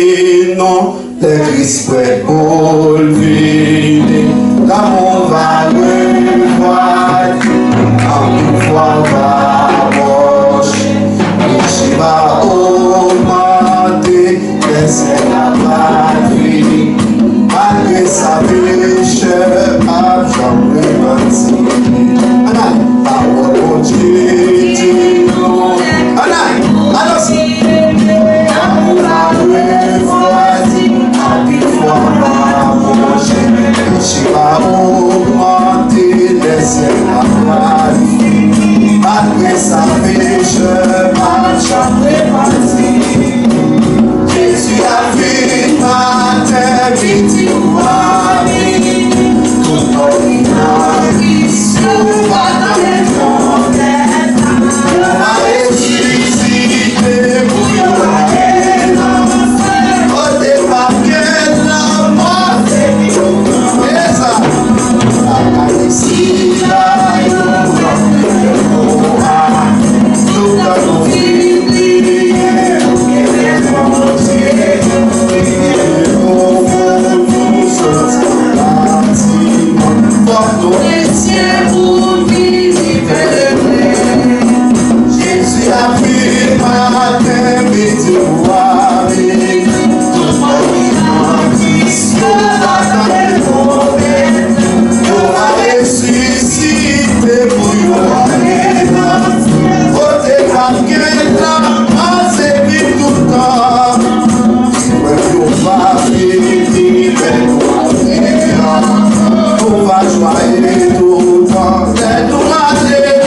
Et non, le Christ prêt pour le vide, l'amour va revoir, l'amour va marcher, il va augmenter, laissez la patrie, malgré sa péché, à jamais repentir. Anaï, parole mon Dieu, dis-nous, Anaï, allons-y. Je vais augmenter les éclats, malgré sa péché, marche après parti. Jésus a vu ma terre, midi ou ami, tout ordinaire, souvent dans les frontières, on a ressuscité pour y aller. Au départ, quelle la mort, c'est ici, là, il tout à nos vies, Jésus a pris ma terre, midi ou ami, tout mon Christ, dans les problèmes, on va ressusciter pour y aller. Au départ, qu'elle a servi tout le temps, on va vivre, on va joyer tout le temps, c'est nous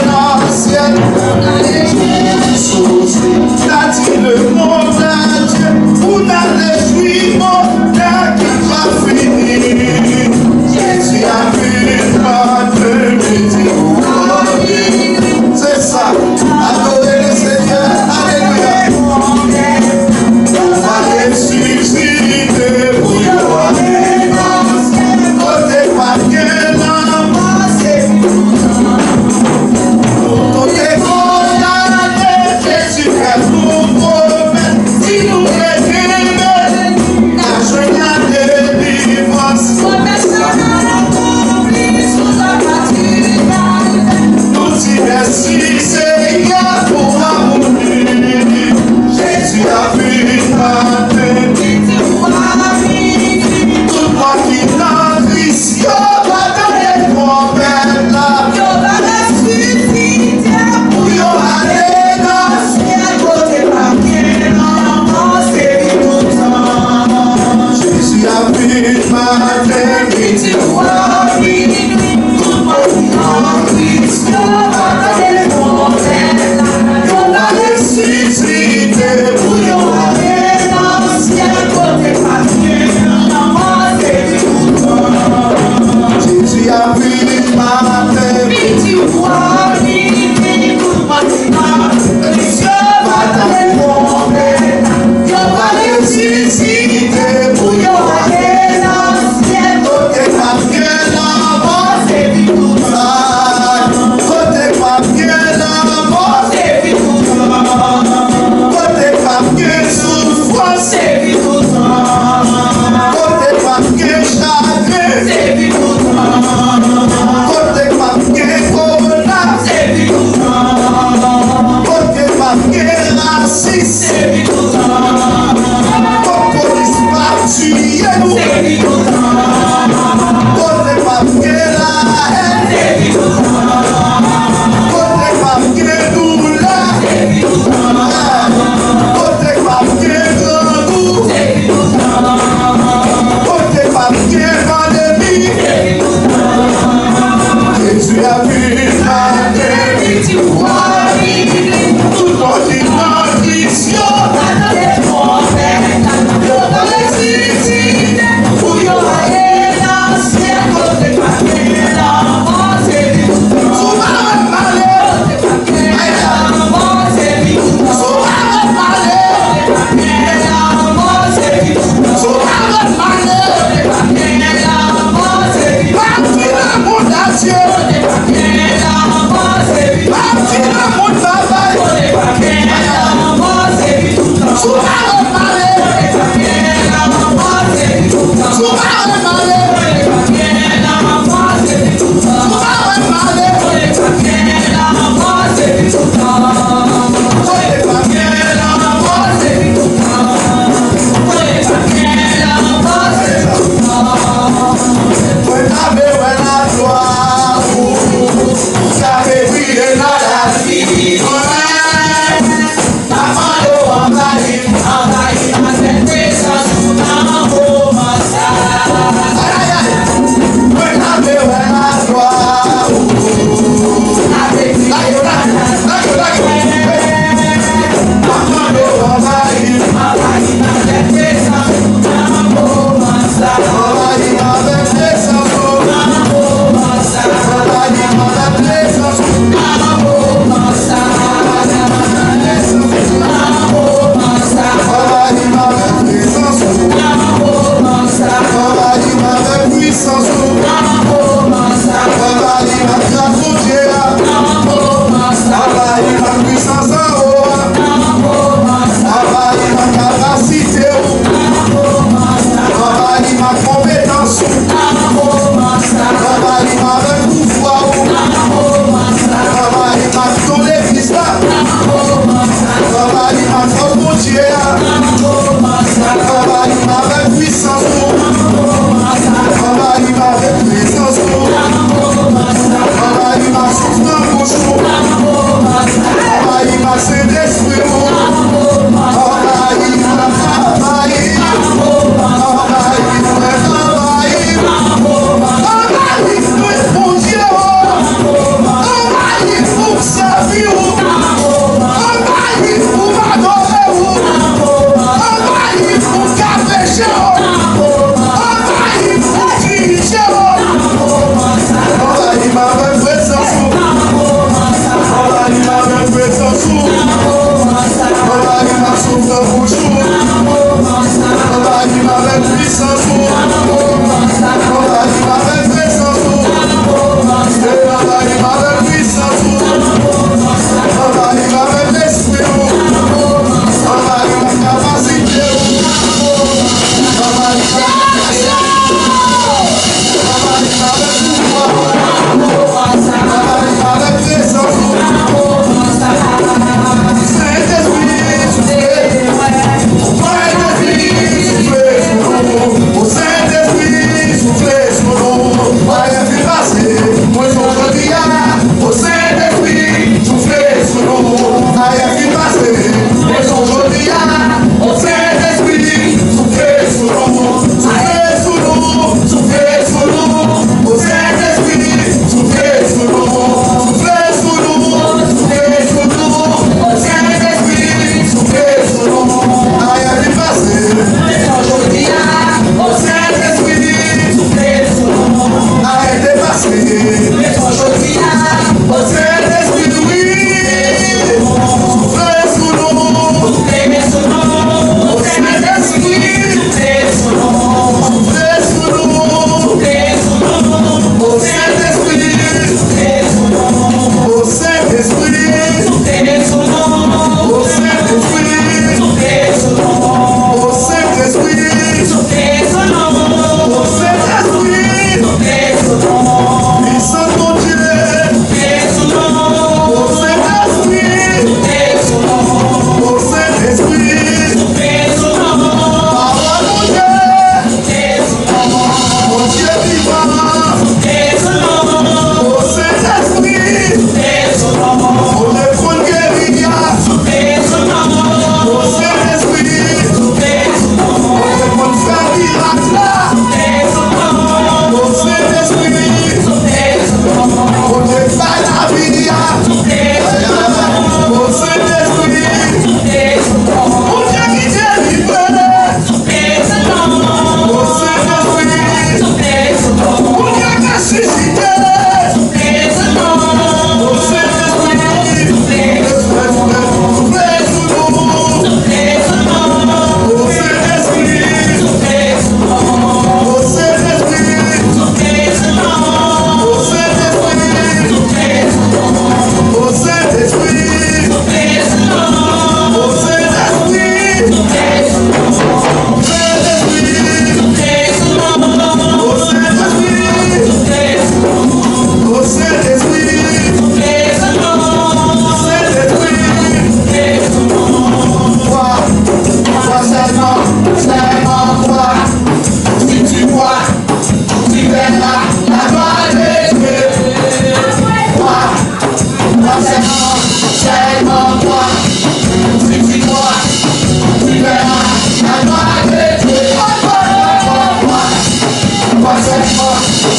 l'ancienne, t'as dit le monde à Dieu, on a réjoui mon temps qui va finir. Jésus a vu ma midi ou ami, c'est ça, adorer le Seigneur, alléluia. On va ressusciter pour y aller, au départ que l'homme c'est tout est condamné, Jésus fait nous promettre, si nous reculons, la joie de délivrance. Nous y merci Seigneur pour l'amour. Jésus a vu ma peine, tout moi qui n'a Christ, va dans les problèmes là. Jésus a vu ma terre, midi ou ami, tout mon Christ, va dans les problèmes, on va ressusciter pour y aller dans le ciel, côté papier, Jésus a vu ma terre, midi ou ami, tout mon Christ, va dans les problèmes, on va ressusciter pour y aller dans le ciel, côté papier.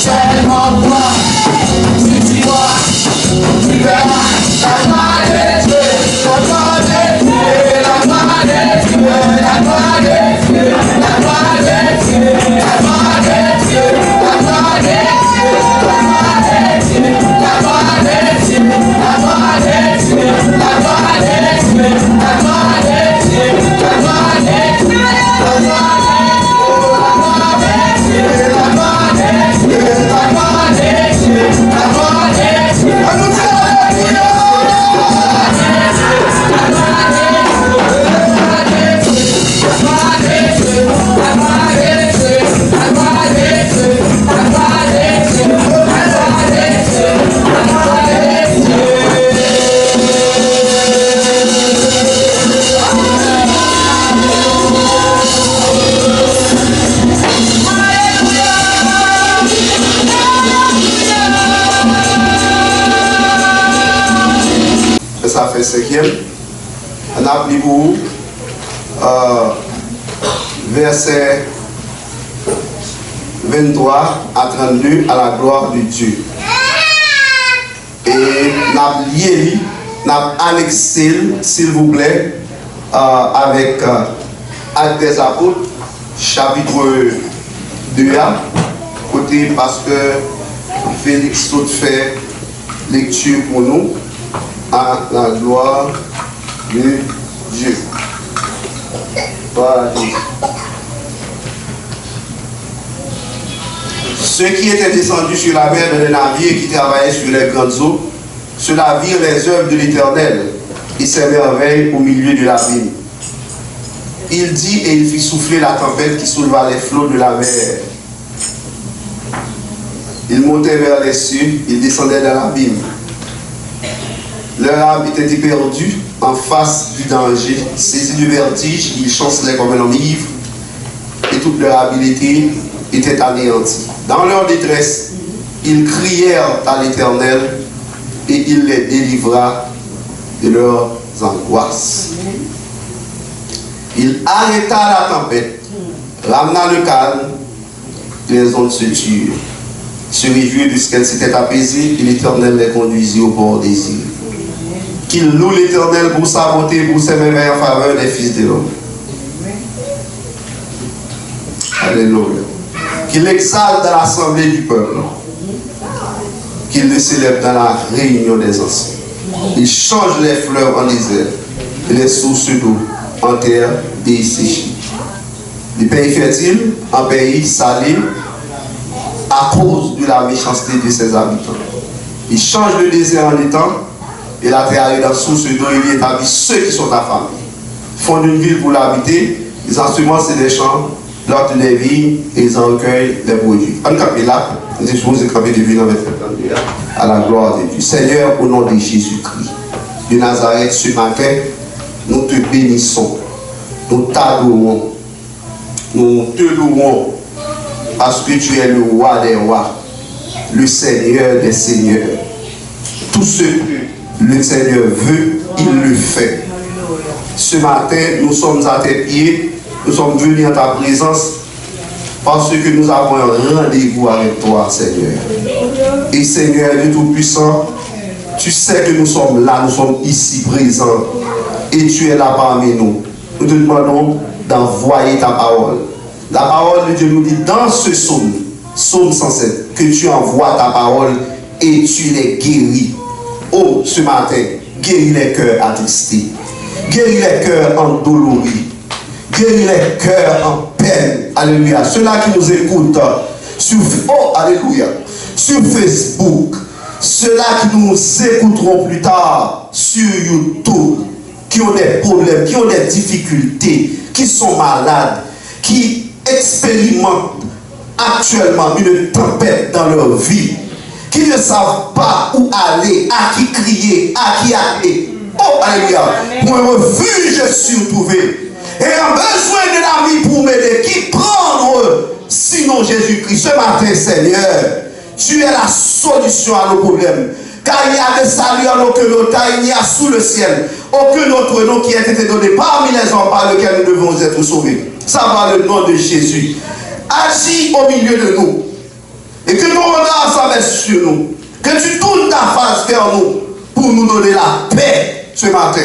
Seulement toi, si tu vois, tu verras la gloire de Dieu, la gloire de Dieu, la gloire de Dieu, la gloire de Dieu, la gloire de Dieu, la gloire de Dieu, la gloire de Dieu, la gloire de Dieu, la gloire de Dieu, la gloire de Dieu, la gloire de Dieu, la gloire de Dieu, la gloire de Dieu, la gloire ça fait cinquième. On a pris pour verset 23 à 32 à la gloire de Dieu. Et on a lié, on a annexé, s'il vous plaît, avec Actes des Apôtres, chapitre 2a, côté parce que Félix tout fait lecture pour nous. À la gloire de Dieu. Voilà. Ceux qui étaient descendus sur la mer dans les navires qui travaillaient sur les grandes eaux, ceux-là virent les œuvres de l'Éternel et ses merveilles au milieu de l'abîme. Il dit et il fit souffler la tempête qui souleva les flots de la mer. Il montait vers les cieux, il descendait dans l'abîme. Leur âme était éperdue en face du danger, saisis du vertige, ils chancelaient comme un homme ivre, et toute leur habileté était anéantie. Dans leur détresse, ils crièrent à l'Éternel, et il les délivra de leurs angoisses. Il arrêta la tempête, ramena le calme, et les ondes se turent. Se réjouirent puisqu'elles s'étaient apaisées, et l'Éternel les conduisit au bord des îles. Qu'il loue l'Éternel pour sa bonté, pour ses merveilles en faveur des fils de l'homme. Alléluia. Qu'il exalte dans l'assemblée du peuple. Qu'il le célèbre dans la réunion des anciens. Il change les fleuves en désert et les sources d'eau en terre desséchée. Les pays fertiles en pays salé à cause de la méchanceté de ses habitants. Il change le désert en étang et la terre est dans source d'eau, il établit ceux qui sont affamés. Fondent une ville pour l'habiter, ils ensemencent des champs, plantent des vignes et ils en recueillent les produits. On campe là, nous disposons de camper de dans à la gloire de Dieu. Seigneur, au nom de Jésus-Christ de Nazareth, ce matin, nous te bénissons, nous t'adorons, nous te louons parce que tu es le roi des rois, le Seigneur des seigneurs. Tout ce que le Seigneur veut, il le fait. Ce matin, nous sommes à tes pieds, nous sommes venus en ta présence parce que nous avons un rendez-vous avec toi, Seigneur. Et Seigneur, Dieu Tout-Puissant, tu sais que nous sommes là, nous sommes ici présents et tu es là parmi nous. Nous te demandons d'envoyer ta parole. La parole de Dieu nous dit dans ce psaume, psaume 107, que tu envoies ta parole et tu les guéris. Oh, ce matin, guéris les cœurs attristés, guéris les cœurs endoloris, guéris les cœurs en peine. Alléluia. Ceux-là qui nous écoutent sur, oh, alléluia, sur Facebook, ceux-là qui nous écouteront plus tard sur YouTube, qui ont des problèmes, qui ont des difficultés, qui sont malades, qui expérimentent actuellement une tempête dans leur vie, qui ne savent pas où aller, à qui crier, à qui aller. Oh, alléluia. Pour un refuge, je suis trouvé. Et un besoin de l'ami pour m'aider. Qui prendre sinon Jésus-Christ? Ce matin, Seigneur, tu es la solution à nos problèmes. Car il y a des saluts en aucun autre, il y a sous le ciel aucun autre nom qui a été donné parmi les hommes par lesquels nous devons être sauvés. Ça va le nom de Jésus. Agis au milieu de nous. Et Et que ton regard s'abaisse sur nous. Que tu tournes ta face vers nous pour nous donner la paix ce matin.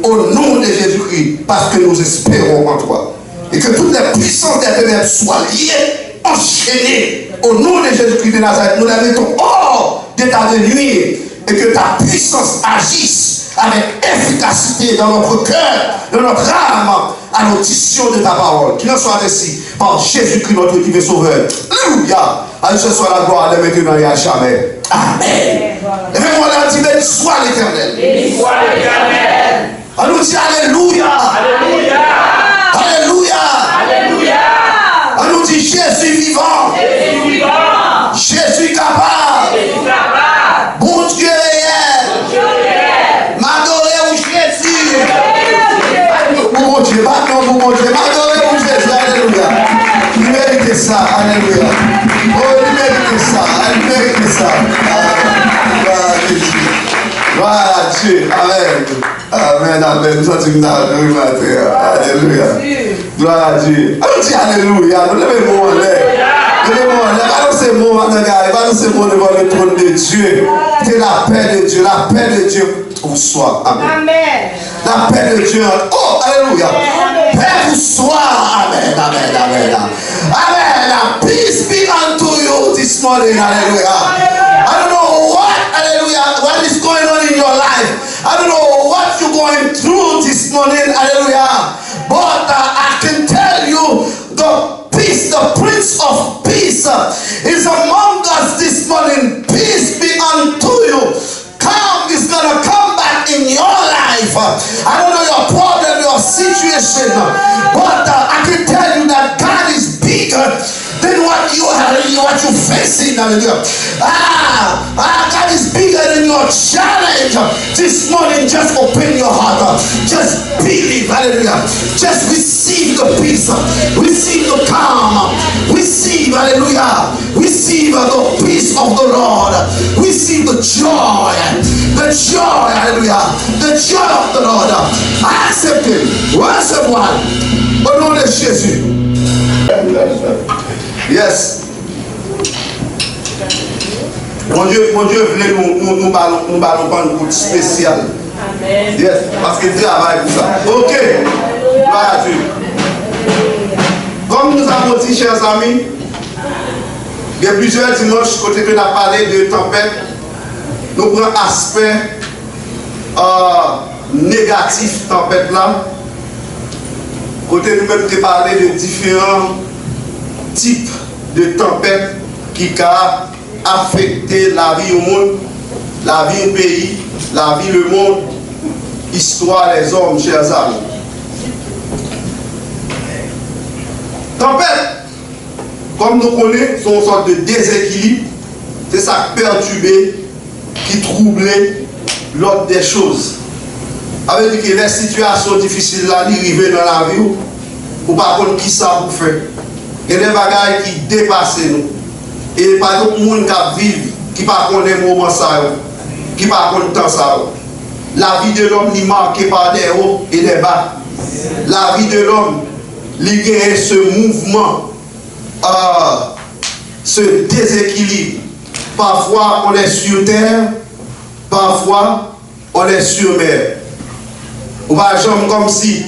Au nom de Jésus-Christ, parce que nous espérons en toi. Et que toutes les puissances des ténèbres soient liées, enchaînées. Au nom de Jésus-Christ de Nazareth, nous la mettons hors d'état de nuire. Et que ta puissance agisse avec efficacité dans notre cœur, dans notre âme, à l'audition de ta parole. Qu'il en soit ainsi par Jésus-Christ, notre divin Sauveur. Alléluia. À ce soit la gloire de maintenant et à jamais. Amen. Et même on a dit, béni soit l'Éternel. Béni soit l'Éternel. On nous dit Alléluia. Alléluia. Alléluia. Alléluia. On nous dit Jésus vivant. Jésus vivant. Jésus capable. Jésus capable. Bon Dieu réel. Bon Dieu réel. M'adorer ou Jésus. Bon Dieu, maintenant bon Dieu. M'adorer ou Jésus. Alléluia. Il mérite ça. Alléluia. Oh, il mérite ça. Il mérite ça. Gloire à Jésus. Gloire à Dieu. Amen. Amen. Amen. Nous sommes dans le matin. Alléluia. Gloire à Dieu. Allons dire Alléluia. Nous levons en l'air. Nous levons en l'air. Balancez mon maintenant, gars. Balancez mon devant le trône de Dieu. Que la paix de Dieu. La paix de Dieu vous soit. Amen. La paix de Dieu. Oh, Alléluia. Paix vous soit. Amen. Amen. Amen. Amen. Peace be unto you this morning. Hallelujah. I don't know what, hallelujah, what is going on in your life. I don't know what you're going through this morning. Hallelujah. But I can tell you the peace, the Prince of Peace is among us this morning. Peace be unto you. Calm is going to come back in your life. I don't know your problem, your situation, but I can tell you that God is bigger than what you're facing. Hallelujah. God is bigger than your challenge. This morning, just open your heart. Just believe. Hallelujah. Just receive the peace. Receive the calm. Receive, hallelujah. Receive the peace of the Lord. Receive the joy. The joy, hallelujah. The joy of the Lord. Accept Him. Recevoir. Au nom de Jésus. Yes. Mon Dieu voulait nous ballons pas un coup spécial. Amen. Yes, parce que Dieu travaille pour ça. Ok. Gloire à Dieu. Comme nous avons dit, chers amis, il y a plusieurs dimanches, côté que nous avons parlé de tempête, nous prenons aspect négatif tempête là. Côté nous-mêmes de parler de différents types de tempêtes qui ont affecté la vie au monde, la vie au pays, la vie le monde, histoire des hommes, chers amis. Tempête, comme nous connaissons, sont une sorte de déséquilibre. C'est ça qui perturbe, qui trouble l'ordre des choses. Ça veut dire que les situations difficiles là, arrivent dans la vie, ou par contre, qui ça vous fait? Il y a des bagages qui dépassent nous. Et par exemple, les gens qui vivent, qui ne connaissent pas les moments, qui ne connaissent pas le temps. La vie de l'homme est marquée par des hauts et des bas. La vie de l'homme, il y a ce mouvement, ce déséquilibre. Parfois, on est sur terre, parfois, on est sur mer. On va jamais comme si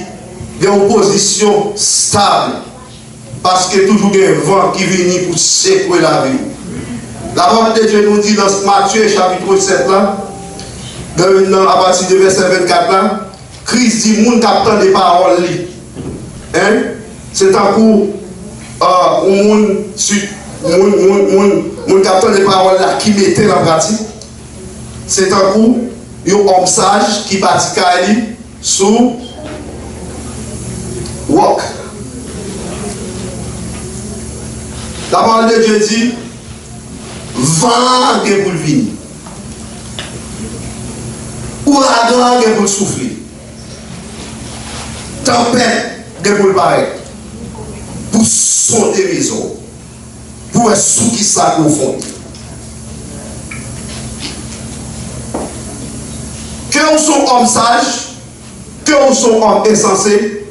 il y a une position stable. Parce que toujours il y a un vent qui vient pour secouer la vie. La parole de Dieu nous dit dans Matthieu chapitre 7 là, à partir du verset 24 là, Christ dit, moun captant des paroles. Hein? C'est un coup, moun captant des paroles là qui mettait en pratique. C'est un coup, un homme sage qui bâtit sous walk. La parole de Dieu dit, vent est pour le venir. Ouragan est pour le souffler. Tempête est pour le paraître. Pour sauter maison. Pour être sous qui ça au fond. Que vous soyez homme sage, que vous soyez homme insensé,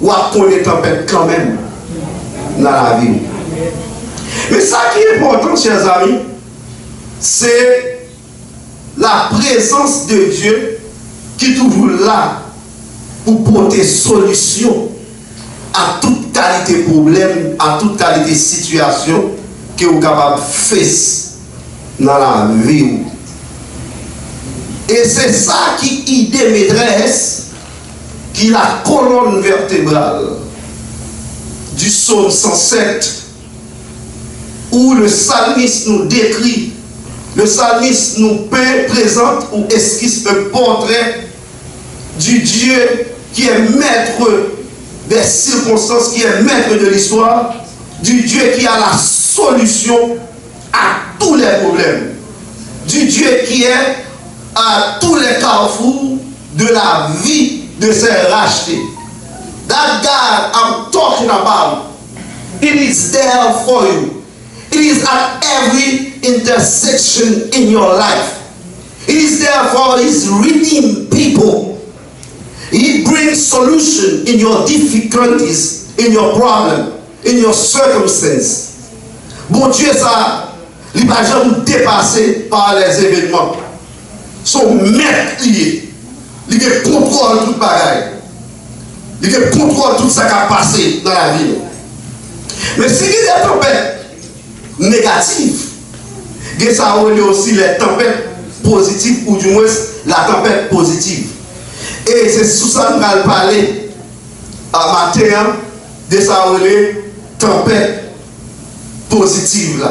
ou à connaître tempête quand même dans la vie. Mais Mais ça qui est important, chers amis, c'est la présence de Dieu qui est toujours là pour porter solution à toute qualité de problème, à toute qualité de situation que vous êtes capable de faire dans la vie. Et c'est ça qui idée maîtresse, qui est la colonne vertébrale du psaume 107, où le psalmiste nous décrit, le psalmiste nous présente ou esquisse un portrait du Dieu qui est maître des circonstances, qui est maître de l'histoire, du Dieu qui a la solution à tous les problèmes, du Dieu qui est à tous les carrefours de la vie de ses rachetés. That God I'm talking about, it is there for you. It is at every intersection in your life. It is there for His redeemed people. He brings solution in your difficulties, in your problem, in your circumstance. Bon Dieu, ça, il ne va jamais dépasser par les événements. Son maître lié, il contrôle toute bagaille. Il contrôle tout ce qui a passé dans la vie. Mais si il y a des tempêtes négatives, il y a aussi les tempêtes positives, ou du moins la tempête positive. Et c'est sous ça que nous allons parler à matin de ça, tempête positive.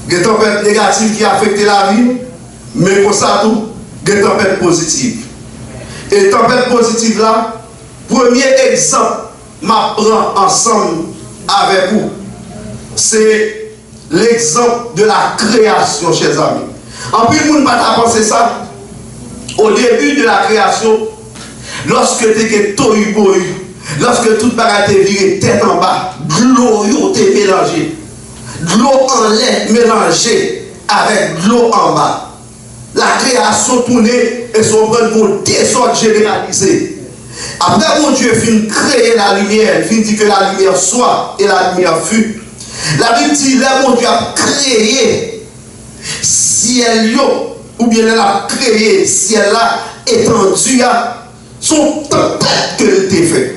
Il y a des tempêtes négatives qui affectent la vie, mais pour ça, tout, il y a des tempêtes positives. Et les tempêtes positives là, premier exemple, m'apprend ensemble avec vous, c'est l'exemple de la création, chers amis. En plus, vous ne pouvez pas penser ça. Au début de la création, lorsque tu es tohu bohu, lorsque toute bagarre est virée tête en bas, de l'eau est mélangée, de l'eau en lait mélangée avec de l'eau en bas. La création tournée et son pour désordre généralisé. Après, mon Dieu finit créer la lumière, finit dit que la lumière soit et la lumière fut. La Bible dit, là, mon Dieu a créé ciel, ou bien elle a créé ciel là, étendu, son tempête que l'était fait.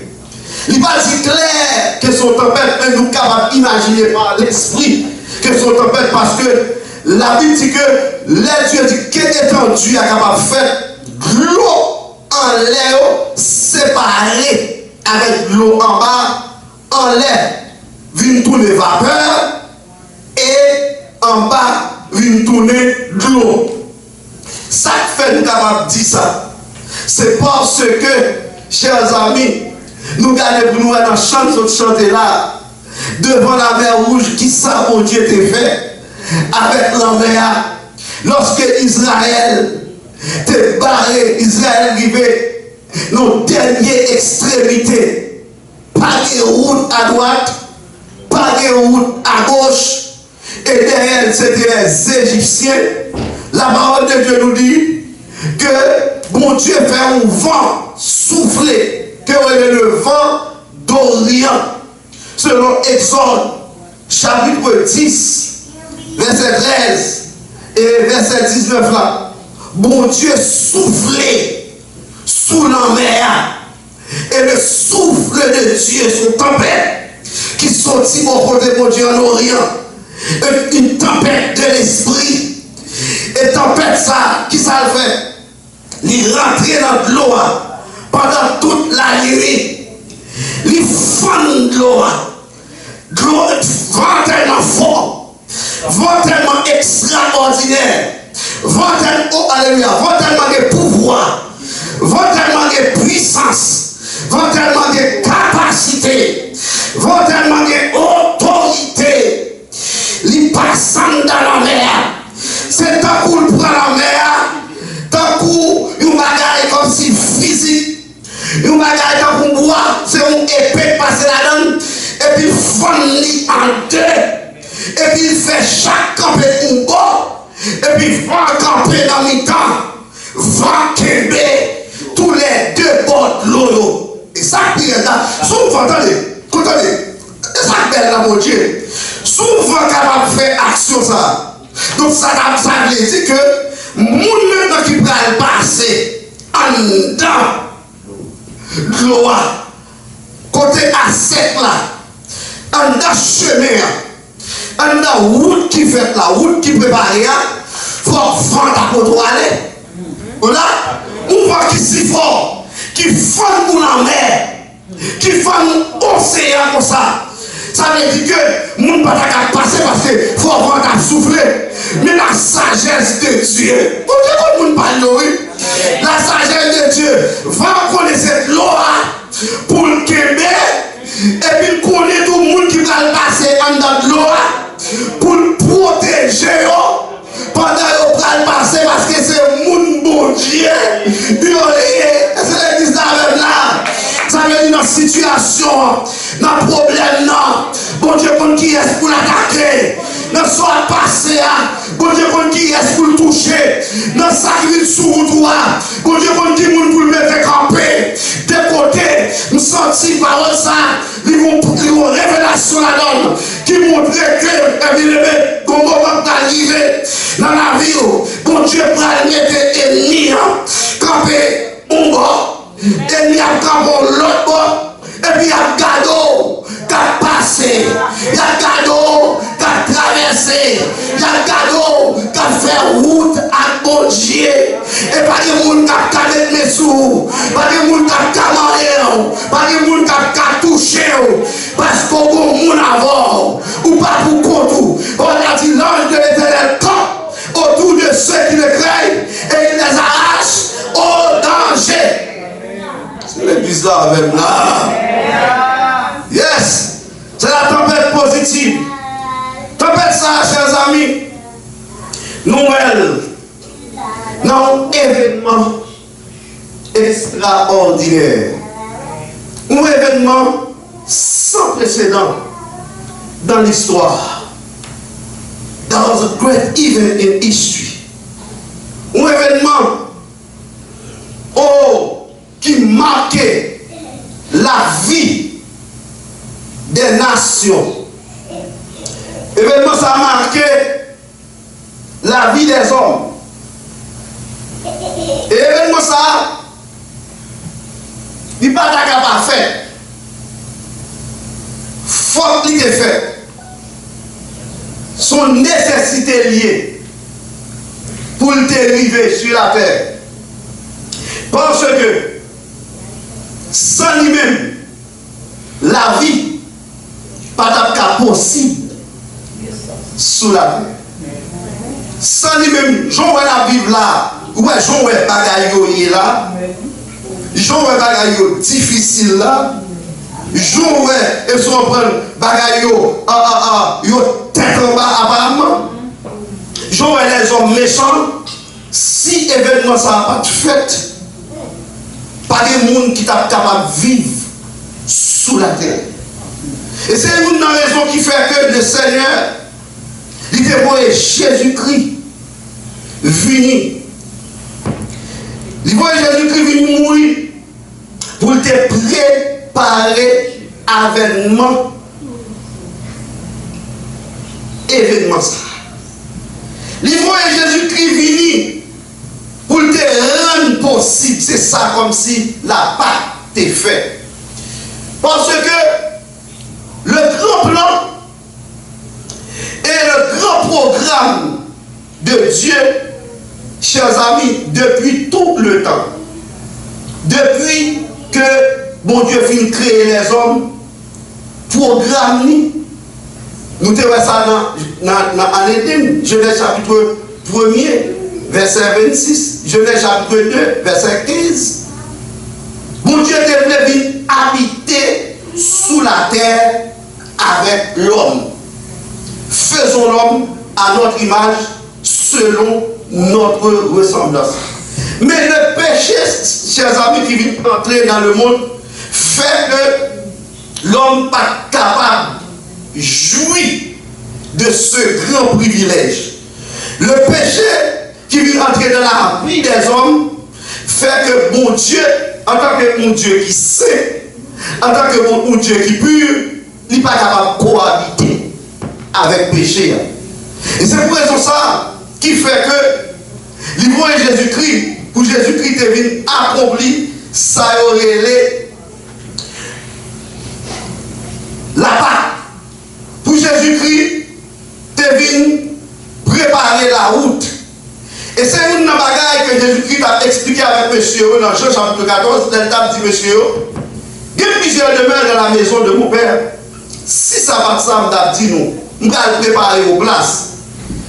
Il n'est pas si clair que son tempête, mais nous capables d'imaginer par l'esprit que son tempête, parce que la Bible dit que les dieux dit qu'elle est étendue, est capable de faire l'eau en l'air séparée avec l'eau en bas, en l'air vient tourner vapeur et en bas vient tourner de l'eau. Ça fait nous capables de dire ça. C'est parce que, chers amis, nous gardons pour nous dans le chant de chanter là, devant la mer rouge, qui ça, mon Dieu, t'a fait avec la mer. Lorsque Israël t'est barré, Israël arrivé, nos dernières extrémités, pas de route à droite, pas de route à gauche, et derrière c'était les Égyptiens. La parole de Dieu nous dit que mon Dieu fait un vent souffler, que est le vent d'Orient. Selon Exode, chapitre 10, verset 13 et verset 19 là. Mon Dieu soufflait sous la mer. Et le souffle de Dieu, son tempête, qui sortit mon côté, mon Dieu, en Orient. Une tempête de l'esprit. Et tempête ça, qui ça le fait? Il rentrait dans l'eau pendant toute la nuit. Il fend de l'eau. De l'eau vent tellement fort, vent tellement extraordinaire, vent tellement de pouvoir, vent tellement de puissance, vent tellement de capacité, vent tellement d'autorité. Il passe dans la mer. C'est tant qu'on prend la mer, tant qu'on y bagaille comme si physique, y bagaille tant qu'on boit, c'est une épée passer là-dedans, et puis fond-li en deux, et puis il fait chaque campé un bord, et puis va camper dans le temps, va québer tous les deux bords de l'eau. Et ça qui est là, si vous entendez, ça belle là mon Dieu, si souvent capable de faire action ça. Donc ça veut dire que moun qui va passer en dedans l'eau côté asset là, en dedans chemin, en dedans route qui fait la route qui prépare, faut vendre à côté aller. Voilà, on voit qui si fort, qui fond pour la mer, qui fond l'océan comme ça. Ça veut dire que moun pas ta passer parce que faut avoir ta souffler. Mais la sagesse de Dieu, vous dites que moun parle de la sagesse de Dieu va connaître cette loi pour le Québec et puis connaître tout le monde qui va passer en dedans de l'eau pour le protéger pendant qu'il va passer parce que c'est moun bon Dieu. C'est l'église là là. Ça veut dire dans la situation, dans le problème, bon Dieu, qu'on qui est pour l'attaquer, dans ce soit passé, bon Dieu, qu'on qui est pour le toucher, dans ça qui vient sous toi, bon Dieu, qu'on qui est pour le mettre camper, de côté, nous sentons parole ça, ils vont révélation la donne, qui montre que, évidemment, comment on va arriver dans la vie, bon Dieu, pour mettre ennemi, camper, on va. Et il y a l'autre bord, et puis il y a Gado qui a passé, il y a Gado qui a traversé, il y a Gado qui a fait route à bon Dieu. Et pas de monde qui a mettre mes sous, pas de monde qui a camaré, pas de monde qui a touché, parce qu'on a un monde avant, ou pas pour compte. On a dit l'ange de l'Éternel campe autour de ceux qui le craignent et il les arrache au danger. C'est l'église là avec là. Yes. C'est la tempête positive. Tempête ça, chers amis. Noël. Non, événement extraordinaire. Un événement sans précédent dans l'histoire. There was a great event in history. Un événement qui marquait la vie des nations. Événement ça a marqué la vie des hommes. Et événement ça, il n'est pas capable de faire. Faut qu'il ait fait. Son nécessité liée pour le dériver sur la terre. Parce que sans lui-même, la vie pas possible sous la terre. Sans lui-même, j'en vais la vivre là, ouais, j'en vais bagaille là, j'en vais bagaille difficile là, j'en vais, et si on prend bagaille tête en bas apparemment, j'en vais les hommes méchants, si événement ça n'a pas de fait, pas de monde qui est capable de vivre sous la terre. Et c'est une raison qui fait que le Seigneur, il a envoyé Jésus-Christ venir. Il a envoyé Jésus-Christ venir mourir pour te préparer événement ça. Il a envoyé Jésus-Christ venir pour te rendre possible. C'est ça comme si la pâte t'est faite. Parce que le grand plan et le grand programme de Dieu, chers amis, depuis tout le temps, depuis que bon Dieu finit de créer les hommes, programme, nous te voyons ça dans l'Éden, Genèse chapitre 1er, verset 26, Genèse chapitre 2, verset 15. Bon Dieu te venu habiter sous la terre avec l'homme. Faisons l'homme à notre image, selon notre ressemblance. Mais le péché, chers amis, qui vient entrer dans le monde, fait que l'homme n'est pas capable de jouir de ce grand privilège. Le péché qui vient entrer dans la vie des hommes fait que mon Dieu, en tant que mon Dieu qui sait, en tant que mon Dieu qui pur, il n'est pas capable de cohabiter avec péché. Et c'est pour raison ça qui fait que l'ivroin Jésus-Christ, pour Jésus-Christ est venu accomplir, ça aurait la Pâque. Pour Jésus-Christ, est venu préparer la route. Et c'est une bagaille que Jésus-Christ a expliqué avec monsieur dans Jean chapitre 14, l'État dit monsieur, il y a plusieurs demeures dans la maison de mon père. Si ça va ça, m'a dit nous, nous allons préparer aux places.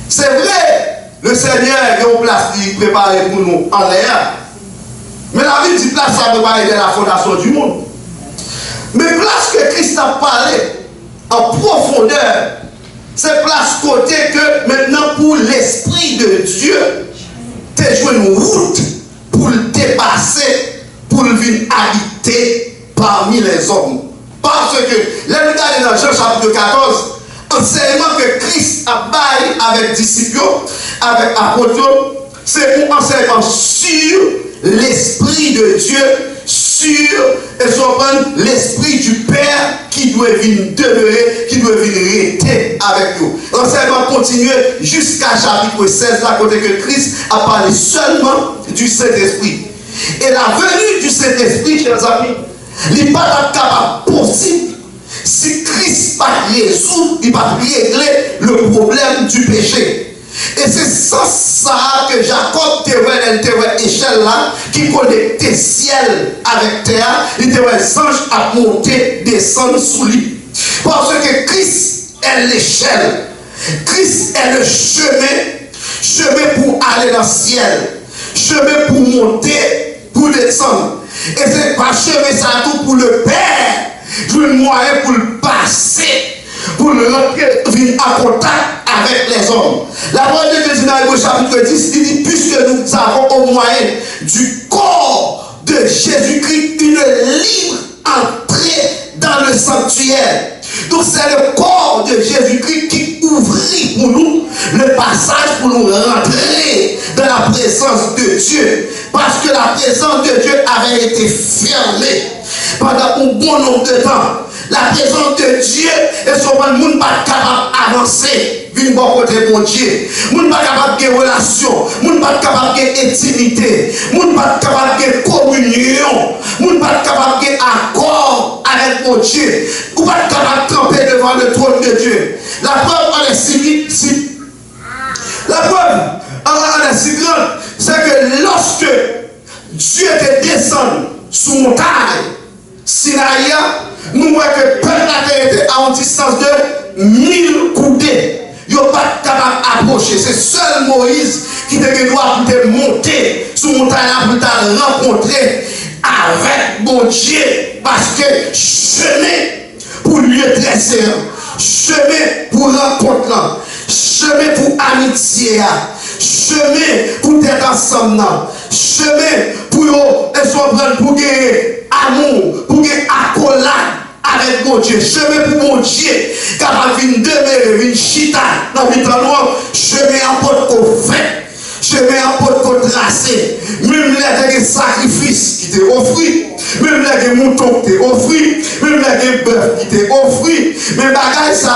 C'est vrai, le Seigneur a une place qui préparé pour nous en l'air. Mais la Bible dit place à préparer dès la fondation du monde. Mais place que Christ a parlé en profondeur, c'est place côté que maintenant pour l'Esprit de Dieu, tu as joué une route pour le dépasser, pour le venir habiter parmi les hommes. Parce que, là, nous regardons dans Jean chapitre 14, enseignement que Christ a baillé avec disciples, avec apôtres, c'est un enseignement sur l'Esprit de Dieu, sur l'Esprit du Père qui doit venir demeurer, qui doit venir rester avec nous. L'enseignement continue jusqu'à chapitre 16, là, côté que Christ a parlé seulement du Saint-Esprit. Et la venue du Saint-Esprit, chers amis, il n'est pas capable possible si Christ n'a pas résoudre, il va régler le problème du péché. Et c'est sans ça que Jacob était échelle là, qui connectait ciel avec terre, il était un ange à monter, descendre sous lui. Parce que Christ est l'échelle, Christ est le chemin pour aller dans le ciel, chemin pour monter, pour descendre. Et c'est pas chemin ça tout pour le Père, jouer un moyen pour le passer, pour le rentrer en contact avec les hommes. La parole de Dieu dans le chapitre 10, il dit, puisque nous avons au moyen du corps de Jésus-Christ une libre entrée dans le sanctuaire. Donc c'est le corps de Jésus-Christ qui ouvrit pour nous le passage pour nous rentrer dans la présence de Dieu. Parce que la présence de Dieu avait été fermée pendant un bon nombre de temps. La présence de Dieu est souvent le monde pas capable d'avancer. Vine bon côté mon Dieu. Moun pas capable de relation, moun pas capable de intimité, moun pas capable de communion, moun pas capable de accord avec mon Dieu. Ou pas capable de camper devant le trône de Dieu. La preuve en est si la preuve en est si grande, c'est que lorsque Dieu était descendu sous montagne Sinaï, nous voyons que le peuple était à une distance de 1000 coudées. Ils n'ont pas capable d'approcher. C'est seul Moïse qui devait monter sur la montagne pour rencontrer avec mon Dieu. Parce que chemin pour lui dresser, chemin pour rencontrer, chemin pour amitié, chemin pour être ensemble, chemin pour gagner amour, pour gagner accolade avec mon Dieu, chemin pour mon Dieu, capable de demeurer, une chita dans le temps, chemin en porte qu'on fait, chemin en porte qu'on tracé, même les sacrifices qui t'ont offert, même les moutons qui t'ont offert, même les bœufs qui t'ont offert, mais bagaille ça,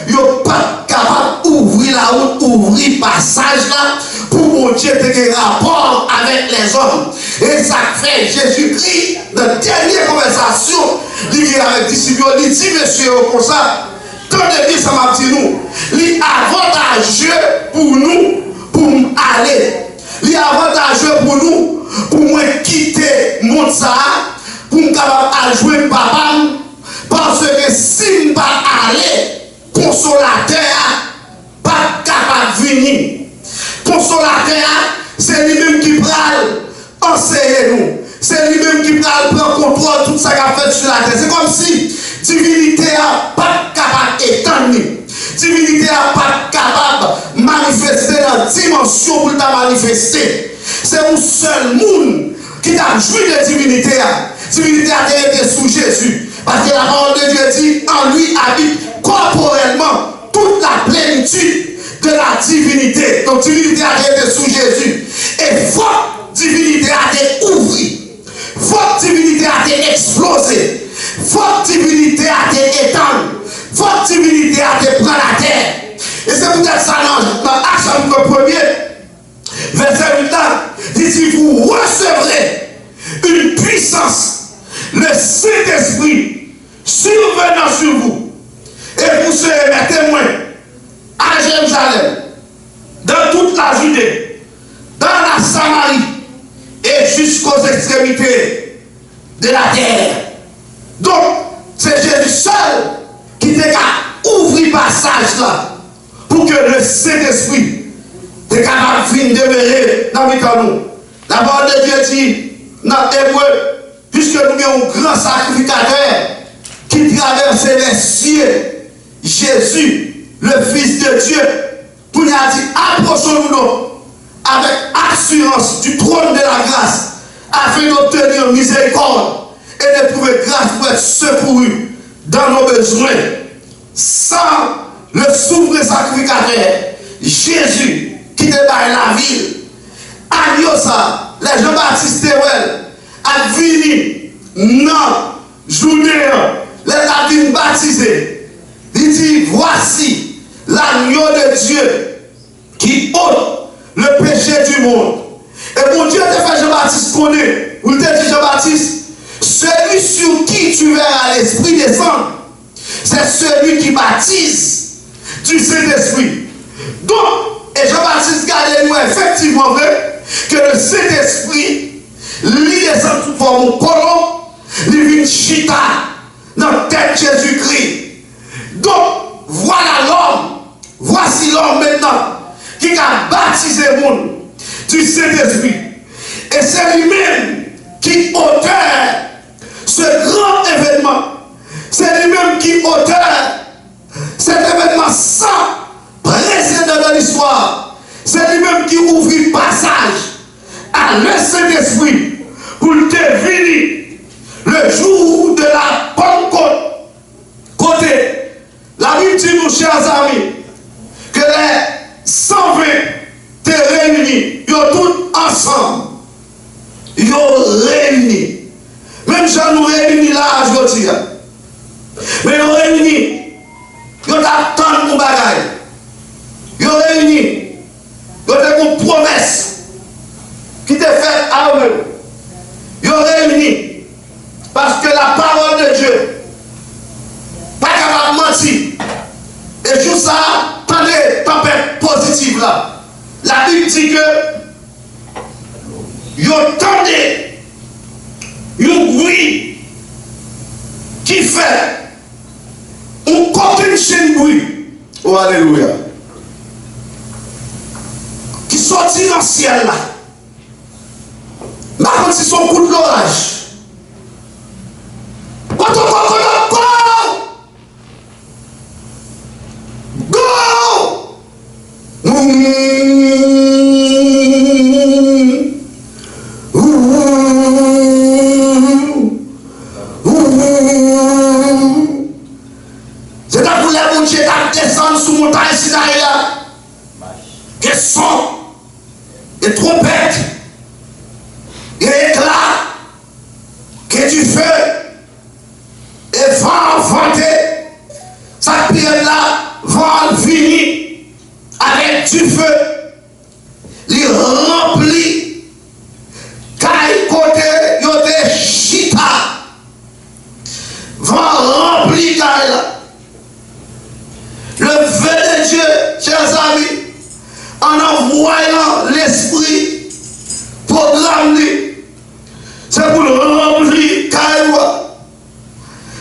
ils n'ont pas capable d'ouvrir la route, ouvrir le passage là, pour mon Dieu te rapport avec les hommes. Et ça fait Jésus-Christ, dans la dernière conversation, il dit avec les disciples, il dit, monsieur, comme ça, tant de bien ça m'a dit nous, il est avantageux pour nous, pour aller. Il est avantageux pour nous, pour moi quitter mon ça, pour me capable jouer papa, parce que si je ne pas aller, consolateur, pas capable de venir. Consolateur, c'est lui-même qui parle, enseigne nous. C'est lui-même qui parle, prend contrôle tout ça qu'il a fait sur la terre. C'est comme si divinité n'a pas capable d'étendre. Divinité n'a pas capable de manifester dans la dimension pour la manifester. C'est un seul monde qui a joui de divinité. Divinité a été sous Jésus. Parce que la parole de Dieu dit, en lui habite corporellement toute la plénitude de la divinité. Donc, divinité a été sous Jésus. Et forte divinité a été ouverte. Forte divinité a été explosée. Forte divinité a été étendue. Forte divinité a été prendre la terre. c'est peut-être ça dans Acte chapitre 1er, verset 8 là, il dit vous recevrez une puissance, le Saint-Esprit survenant sur vous, et vous serez mes témoins à Jérusalem, dans toute la Judée, dans la Samarie et jusqu'aux extrémités de la terre. Donc, c'est Jésus seul qui t'a ouvert le passage là pour que le Saint-Esprit est capable de demeurer dans nous. La parole de Dieu dit dans Hébreu, puisque nous avons un grand sacrificateur qui traverse les cieux, Jésus, le Fils de Dieu, pour nous dire approchons-nous avec assurance du trône de la grâce afin d'obtenir miséricorde et de trouver grâce pour être secouru dans nos besoins. Sans le souverain sacrificateur, Jésus qui débarque la ville, Agnosa, les Jean-Baptiste Théouel, a venu dans journée, les latines baptisés. Il dit voici l'agneau de Dieu qui ôte le péché du monde. Et mon Dieu te fait Jean-Baptiste connaître. Vous te dit Jean-Baptiste, celui sur qui tu verras l'Esprit descendre, c'est celui qui baptise du Saint-Esprit. Donc, et Jean-Baptiste garde nous effectivement vrai que le Saint-Esprit lui descend sous forme de colombe, lui vient chita dans la tête de Jésus-Christ. Donc, voilà l'homme, voici l'homme maintenant qui a baptisé le monde du Saint-Esprit. Et c'est lui-même qui auteur ce grand événement. C'est lui-même qui auteur cet événement sans précédent dans l'histoire. C'est lui-même qui ouvre le passage à le Saint-Esprit pour le venir le jour de la Pentecôte. Côté, la Bible dit, nos chers amis, que les 120 étaient réunis, ils sont tous ensemble. Ils sont réunis. Même si nous réunis là, je dis, mais ils sont réunis. Ils ont attendu mon bagage. Ils sont réunis. Ils ont une promesse qui était faite à eux. Ils sont réunis. Parce que la parole de Dieu, pas capable de mentir. Et tout ça, attendez, tempête positive là. La Bible dit que ils entendez un bruit qui fait un coquin chaîne bruit. Oh, alléluia. Qui sortit dans le ciel là. Par contre, c'est son coup de l'orage. C'est à vous les bouches qui descendent sous montagne Sinaï. Des sons, des trompettes, des éclats, que du feu, et vent vanté, sa pierre là, vent fini, avec du feu, il remplit, caille côté, yote chita, vent rempli caille là. Le feu de Dieu, chers amis, en envoyant l'esprit, programme c'est pour le remplir caille.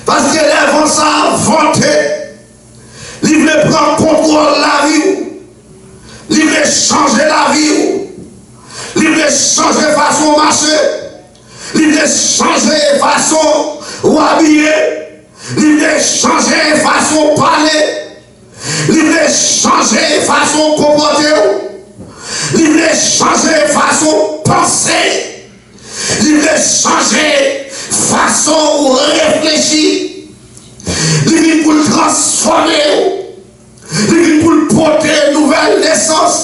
Parce que les vents sont vantés. Ils veulent prendre contrôle de la vie. Ils veulent changer la vie. Ils veulent changer de façon de marcher. Ils veulent changer de façon de habiller. Ils veulent changer de façon de parler. Ils veulent changer de façon de comporter. Ils veulent changer de façon de penser. Ils veulent changer de façon de réfléchir. Ils veulent pour le transformer. Ils veulent pour le porter une nouvelle naissance.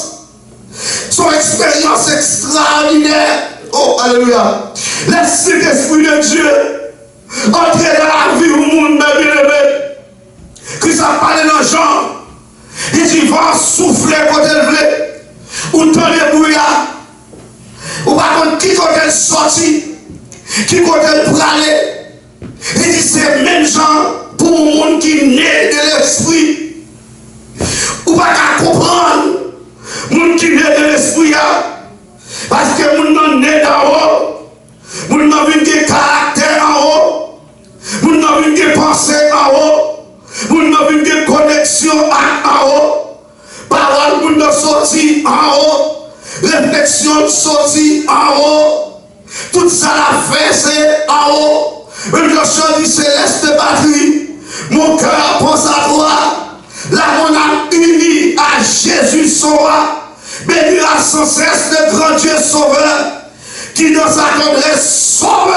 Son expérience extraordinaire. Oh, alléluia. Laissez l'esprit de Dieu entrer dans la vie du monde, bien aimé. Christ a parlé dans Jean. Il dit, va souffler côté le blé. Ou dans les brouillards. Ou par contre, qui côté sorti, qui côté praler. Il dit, c'est même gens pour le monde qui est né de l'esprit. Ou pas qu'à comprendre, le monde qui est né de l'esprit, parce que le monde est né d'en haut, le monde a vu des caractères en haut, le monde a vu des pensées en haut, le monde a vu des connexions en haut, parole le monde sorti en haut, réflexion sortie en haut, tout ça la fait c'est en haut. Même le chant du céleste batterie, mon cœur pense à toi, là mon âme unie à Jésus son roi, bénira sans cesse le grand Dieu sauveur, qui dans sa tendresse sauve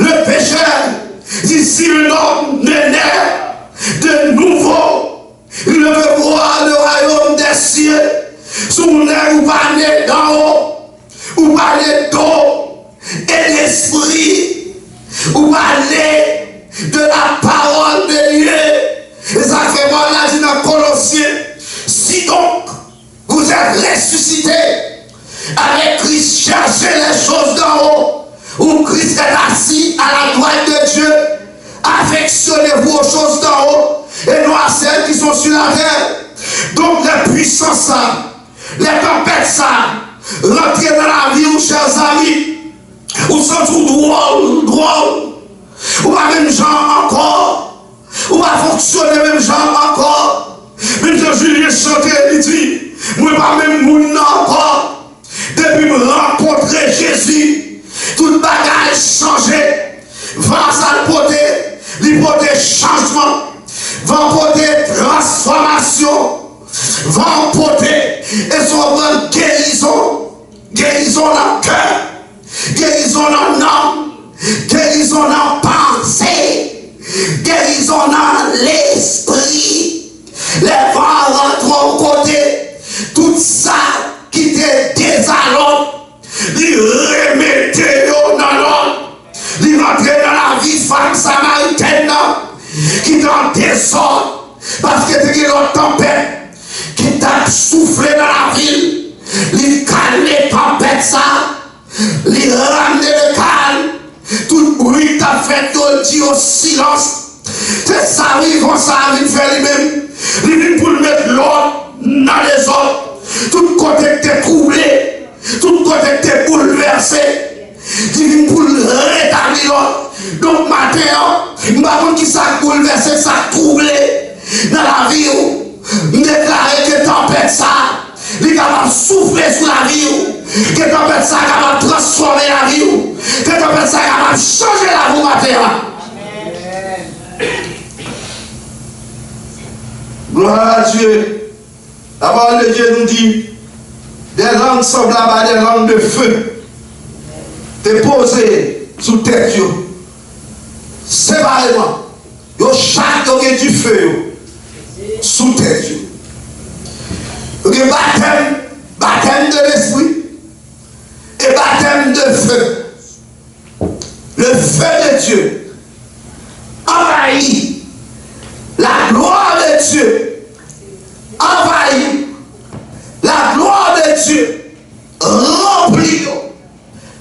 le pécheur. D'ici l'homme n'est né de nouveau, il ne veut voir le royaume des cieux, sous l'air ou pas né d'en haut, ou pas né d'eau, et l'esprit, ou parler de la parole de Dieu. Et ça fait moi là dit dans Colossiens, si donc vous êtes ressuscités avec Christ, cherchez les choses d'en haut, où Christ est assis à la droite de Dieu, affectionnez-vous aux choses d'en haut et non à celles qui sont sur la terre. Donc les puissances, les tempêtes, rentrez dans la vie, chers amis. Ou sans tout drôle, ou pas même gens encore, ou pas fonctionner même gens encore. Même quand Julien chantait, il dit, moi pas même moun encore. Depuis me rencontrer Jésus, toute bagage changé, va ça l'hypothèse changement, va porter transformation, va porter et son guérison, guérison dans le cœur. Guérison dans l'âme, guérison dans la pensée, guérison dans l'esprit. Les vents rentrent au côté, tout ça qui te désalonne, ils remettent dans l'ordre, ils rentrent dans la vie femme samaritaine qui est en désordre parce que tu as une tempête qui t'a soufflé dans la ville, ils calment les tempêtes ça. Les ramener le calme, tout bruit t'a fait dit au silence. C'est ça, oui, comme ça, il fait lui-même. Il vient pour mettre l'ordre dans les autres. Tout côté que t'es troublé, tout côté que t'es bouleversé. Il vient pour rétablir l'ordre. Donc, matin, je ne sais pas qui ça bouleversé, ça troublé dans la vie. Je déclare que tempête ça. Il est capable de souffler sur la vie, que tempête ça capable de transformer la vie, que tempête ça capable de changer la vie matin. Gloire à Dieu. La parole de Dieu nous dit, des langues semblables à des langues de feu, déposées sous tête, séparément. Chaque du feu sous tête. Le baptême de l'esprit et baptême de feu. Le feu de Dieu envahit la gloire de Dieu, envahit la gloire de Dieu, remplit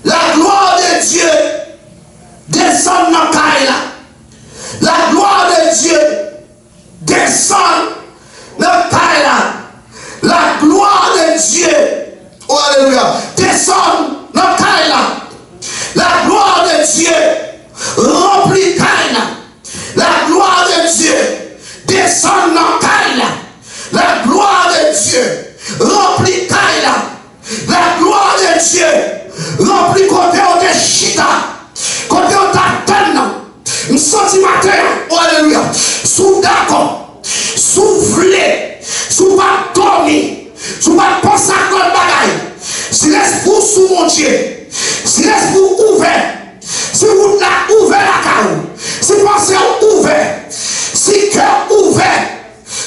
la gloire de Dieu, descend dans Kaila. La gloire de Dieu descend dans Kaila. La gloire de Dieu, oh alléluia, descend dans Kaila. La gloire de Dieu remplit Kaila. La gloire de Dieu descend dans Kaila. La gloire de Dieu remplit Kaila. La gloire de Dieu remplit côté de Chita, côté de Tatana. Nous senti matin, oh alléluia, sous d'accord, souffler, sous pas dormir, sous pas penser à quoi bagaille. Si l'esprit sous mon Dieu, si l'esprit ouvert, si vous l'avez ouvert la carrière, si pensée ouvert, si cœur ouvert,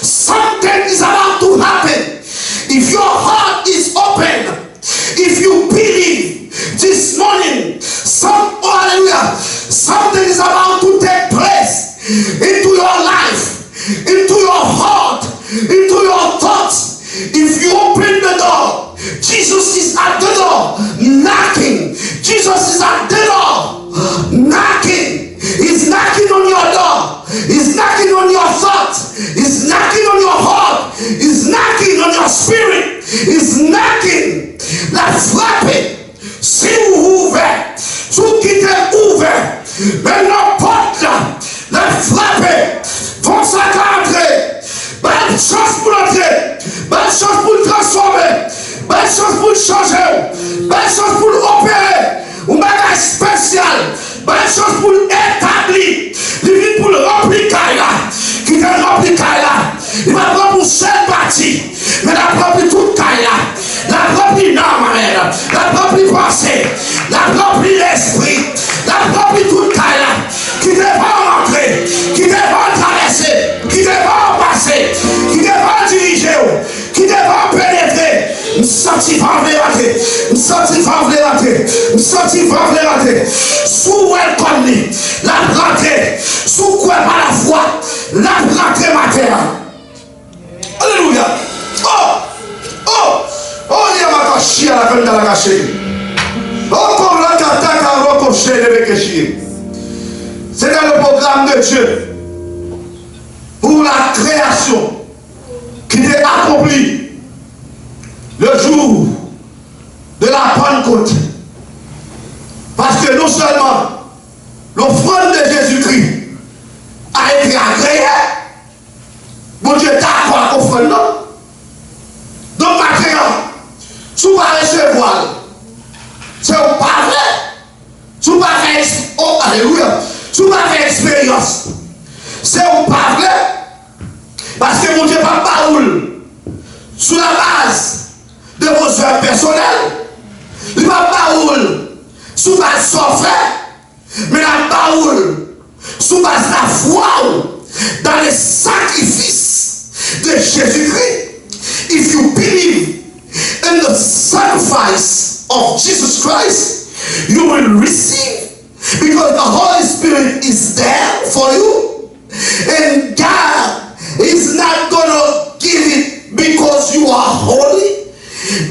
something is about to happen. If your heart is open, if you believe this morning, hallelujah, something is about to take place into your life, into your heart, into your Jesus is at the door knocking. Jesus is at the door knocking. He's knocking on your door. He's knocking on your thoughts. He's knocking on your heart. He's knocking on your spirit. He's knocking. La frappe. Si vous ouvrez, tout qui est ouvert, maintenant porte la frappe. Ton sac à entrer. Bonne chance pour l'entrer. Bonne chance pour le transformer. Bonne chance pour le changer. Bonne chance pour l'opérer. Un bagage spécial. Bonne chance pour l'établir. Il vient pour le remplir Kaila. Qui te remplit Kaila. Il va prendre pour seule partie. Mais la remplit toute Kaila. La remplit normal. La remplit pensée. La remplit l'esprit. La remplit toute Kaila. Qui te va rentrer. Qui te va traverser. Qui te va passer. Qui te va diriger. Qui te va pénétrer. Me sentir pas rater. Me sentir pas rater. Me sentir pas rater. Sous welcome la planter. Sous quoi par la foi. La planter ma terre. Alléluia. Oh. Oh. Oh, il y a ma caché à la fin de la cachée. Oh, comme la cata à recocher les béquechis. C'est dans le programme de Dieu pour la création qui est accomplie le jour de la Pentecôte. Parce que non seulement l'offrande de Jésus-Christ a été agréée, mon Dieu t'a quoi l'offrande. Donc maintenant, tu vas recevoir, c'est au pas vrai, tu vas faire, oh alléluia, tu vas faire expérience, c'est au pas vrai, parce que mon Dieu va parler sous la base de vos œuvres personnelles, il va parler sous base de son frère, mais la parole sous base de la foi dans les sacrifices de Jésus-Christ. If you believe in the sacrifice of Jesus Christ, you will receive, because the Holy Spirit is there for you, and God is not going to give it because you are holy,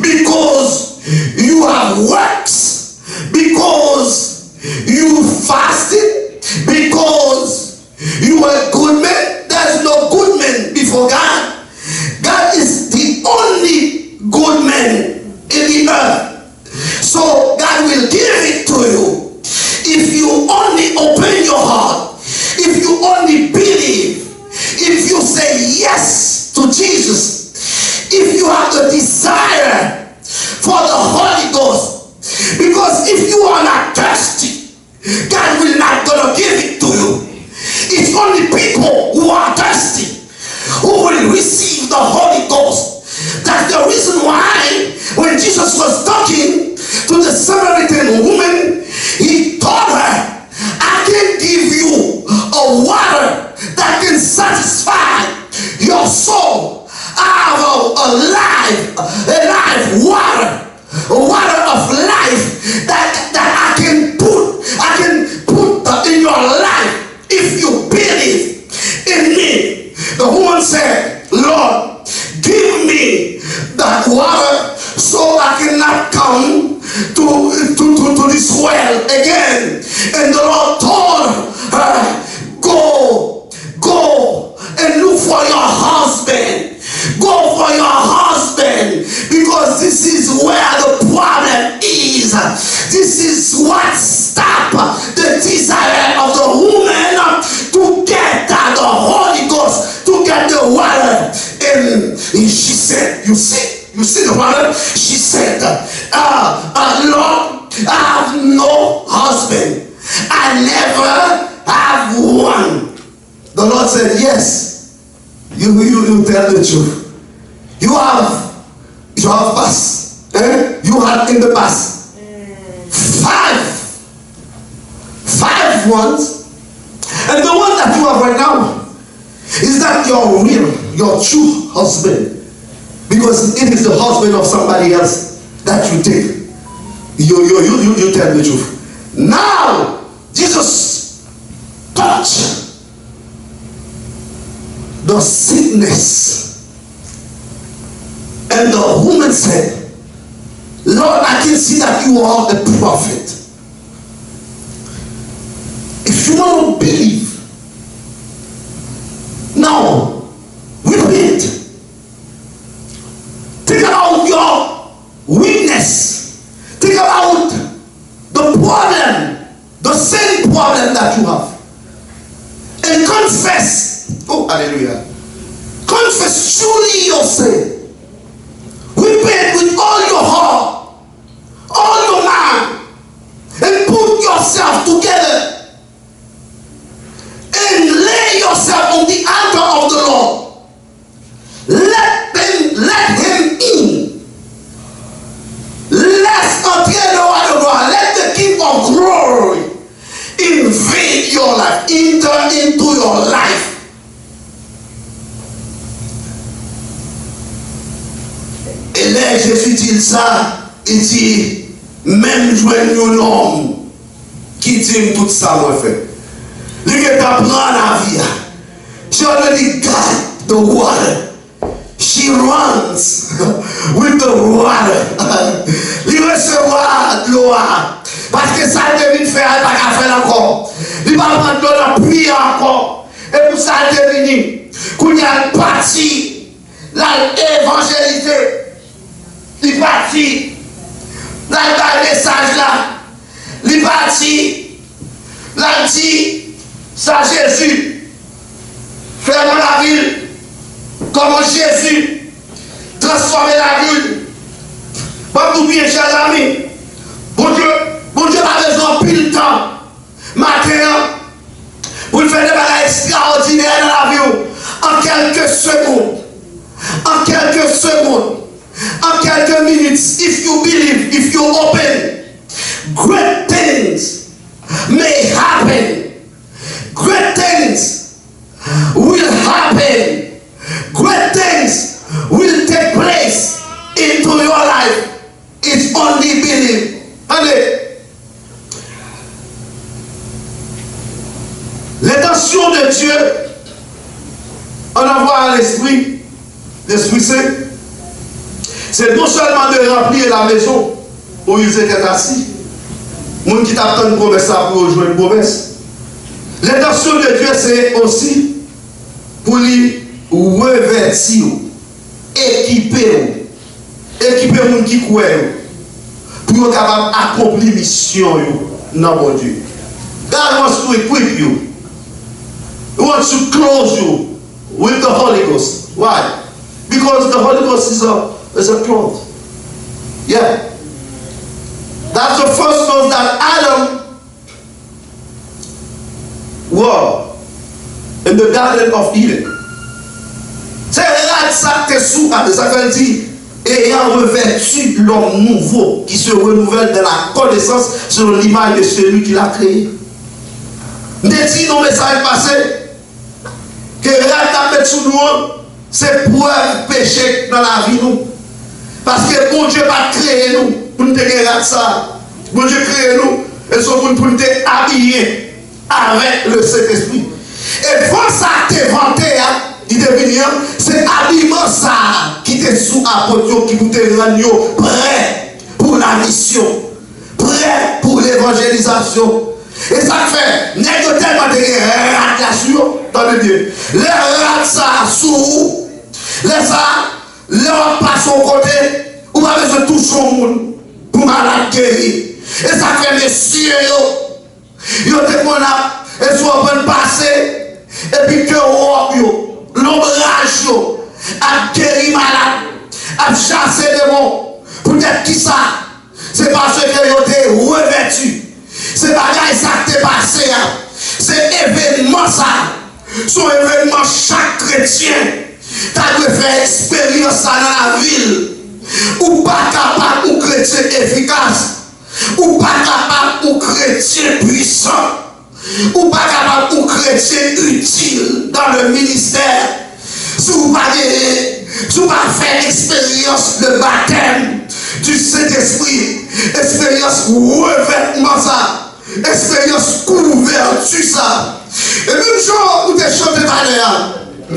because you have works, because you fasted, because you are a good man. There's no good man before God. God is the only good man in the earth. So God will give it to you if you only open your heart, if you only believe, if you say yes to Jesus, if you have the desire for the Holy Ghost. Because if you are not thirsty, God will not gonna give it to you. It's only people who are thirsty who will receive the Holy Ghost. That's the reason why when Jesus was talking to the Samaritan woman, he told her, I can give you a water that can satisfy your soul. I have a life water, a water of life that I can put in your life if you believe in me. The woman said, Lord, give me that water so I cannot come to this well again. And the Lord told her, go and look for your husband. Go for your husband, because this is where the problem is. This is what stops the desire of the woman to get the Holy Ghost, to get the water. And she said, you see the water? She said, Lord, I have no husband. I never have one. The Lord said, yes. You tell the truth. You have past. You had in the past 5 ones, and the one that you have right now is not your true husband, because it is the husband of somebody else that you take. You tell the truth. Now Jesus touched the sickness, and the woman said, Lord, I can see that you are a prophet. If you want to believe, now, repent. Think about your weakness. Think about the problem, the same problem that you have. And confess. Oh, hallelujah. Confess truly your sin. Repent with all your heart, all your mind, and put yourself together. And lay yourself on the altar of the Lord. Let him in. Let's entrer le roi de gloire. Let the King of glory invade your life, enter into your life. Et là, Jésus dit ça, il dit, même joindre un homme qui dit tout ça, moi fait. Lui qui t'apprend la vie. She already got the water. She runs with the water. Lui recevoir l'eau. Parce que ça devine faire, il va pas faire encore. Il va prendre de la prière encore. Et pour ça, il devine. Qu'on y a parti, l'évangélité. Il parti, là, le message là. Il parti, là, dit. Ça, Jésus, ferme la ville, comment Jésus, transformer la ville. Pas tout bien, chers amis. Bon Dieu a besoin de pile de temps, matin, pour faire des bagages extraordinaires dans la vie, en quelques secondes. En quelques secondes. En quelques minutes. If you believe, if you open, great things may happen. Great things will happen. Great things will take place into your life. It's only believe. Allez. L'intention de Dieu en avoir l'Esprit Saint, c'est non seulement de remplir la maison où ils étaient assis. Moun qui t'attend une promesse pour jouer une promesse. L'intention de Dieu, c'est aussi pour lui revêtir, équiper les gens qui croient, pour être capable d'accomplir la mission dans mon Dieu. God wants to equip you. He wants to clothe you with the Holy Ghost. Why? Because the Holy Ghost is a cloth. Yeah. That's the first clothes that Adam wore in the Garden of Eden. C'est là ça que sous ça veut dire ayant revêtu l'homme nouveau qui se renouvelle de la connaissance sur l'image de celui qui l'a créé. Nous dit dans le message passé que la mettre sous nous, c'est pour péché dans la vie nous. Parce que bon Dieu va créer nous pour nous dégager ça. Bon Dieu crée nous et sont pour nous habiller avec le Saint-Esprit. Et pour ça t'es vanté, il devient, c'est habillement ça qui t'est sous apôtre qui vous te rend prêt pour la mission, prêt pour l'évangélisation. Et ça fait, n'est-ce tellement de rats là-dessus, dans le Dieu. Les rats ça sous, les rats, leur passe au côté, ou pas besoin de tout son monde pour malade guérir. Et ça fait messieurs, yo te qu'on a, et soit bon passé, et puis que l'ombrage a guéri malade, a chassé des démons. Peut-être qui ça? C'est parce que yo te revêtu. C'est pas ça qui t'est passé. C'est événement ça. Son événement chaque chrétien. Tu dois faire expérience dans la ville. Ou pas capable ou chrétien efficace. Ou pas capable ou chrétien puissant. Ou pas capable ou chrétien utile dans le ministère. Si vous ne pas faire l'expérience de baptême du Saint-Esprit, expérience revêtement ça, expérience couverture ça. Et même jour où tu es chanté par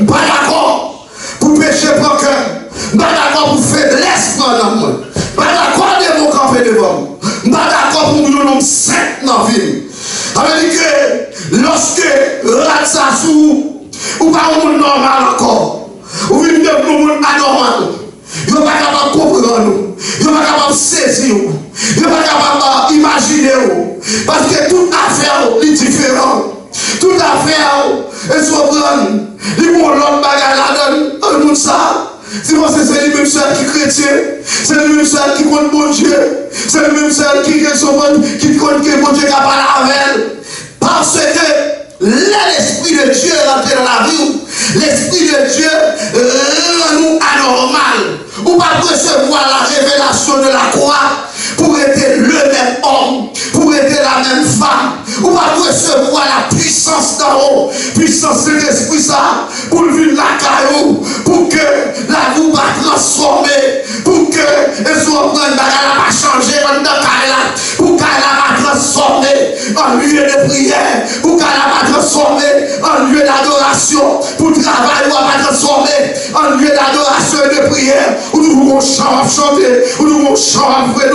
pas d'accord pour pécher pour cœur, pas d'accord pour faiblesse pendant moi, pas d'accord de devant. Je ne suis pas d'accord pour nous nommer 5 dans la ville. Ça veut dire que lorsque Ratsassou, ou pas un monde normal encore, ou une monde anormal, ils ne sont pas capables de comprendre nous, ils ne sont pas capables de saisir, ils ne sont pas capables d'imaginer. Parce que toute affaire est différente. Toute affaire est souveraine. Ils vont l'autre bagarre là-dedans, le monde ça. C'est parce que c'est le même seul qui est chrétien, c'est le même seul qui compte bon Dieu, c'est le même seul qui compte que bon Dieu n'a pas la veille. Parce que l'esprit de Dieu est rentré dans la vie, l'esprit de Dieu rend nous anormal. Ou pas recevoir la révélation de la croix pour être le même homme, pour être la même femme. Ou pas recevoir la puissance d'en haut, puissance de l'esprit ça, pour vivre la caillou, pour que la vie va transformer, pour que les soit prendre la va changer en dans Kaila, pour qu'elle va transformer en lieu de prière, pour qu'elle va transformer en lieu d'adoration, pour travailler va transformer en lieu d'adoration et de prière, où nous pouvons chanter, où nous pouvons chanter,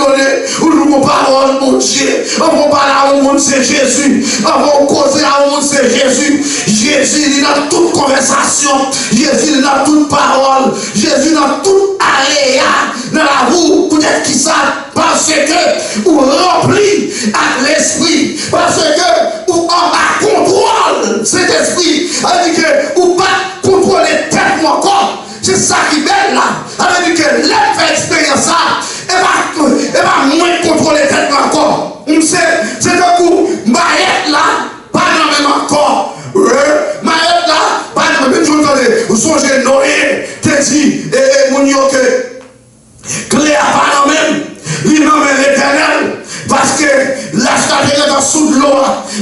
où nous pouvons parler mon Dieu, on va parler au monde c'est Jésus, on va causer au monde c'est Jésus. Jésus il est dans toute conversation, Jésus est dans toute parole, Jésus est dans toute aléa, dans la roue, peut-être qui ça, parce que vous rempli avec l'esprit, parce que vous en bas contrôle cet esprit, avec que vous pas contrôler tête mon corps. C'est ça qui est belle là. Avec que l'homme fait expérience ça, et va moins contrôler tête mon corps. C'est un coup, Maïette là, pas dans le même encore. Maïette là, pas dans le même jour. Vous songez Noé, t'es dit, et mon yo que Cléa pas dans le même, il nomme l'éternel. Parce que l'acheteur est dans sous de l'eau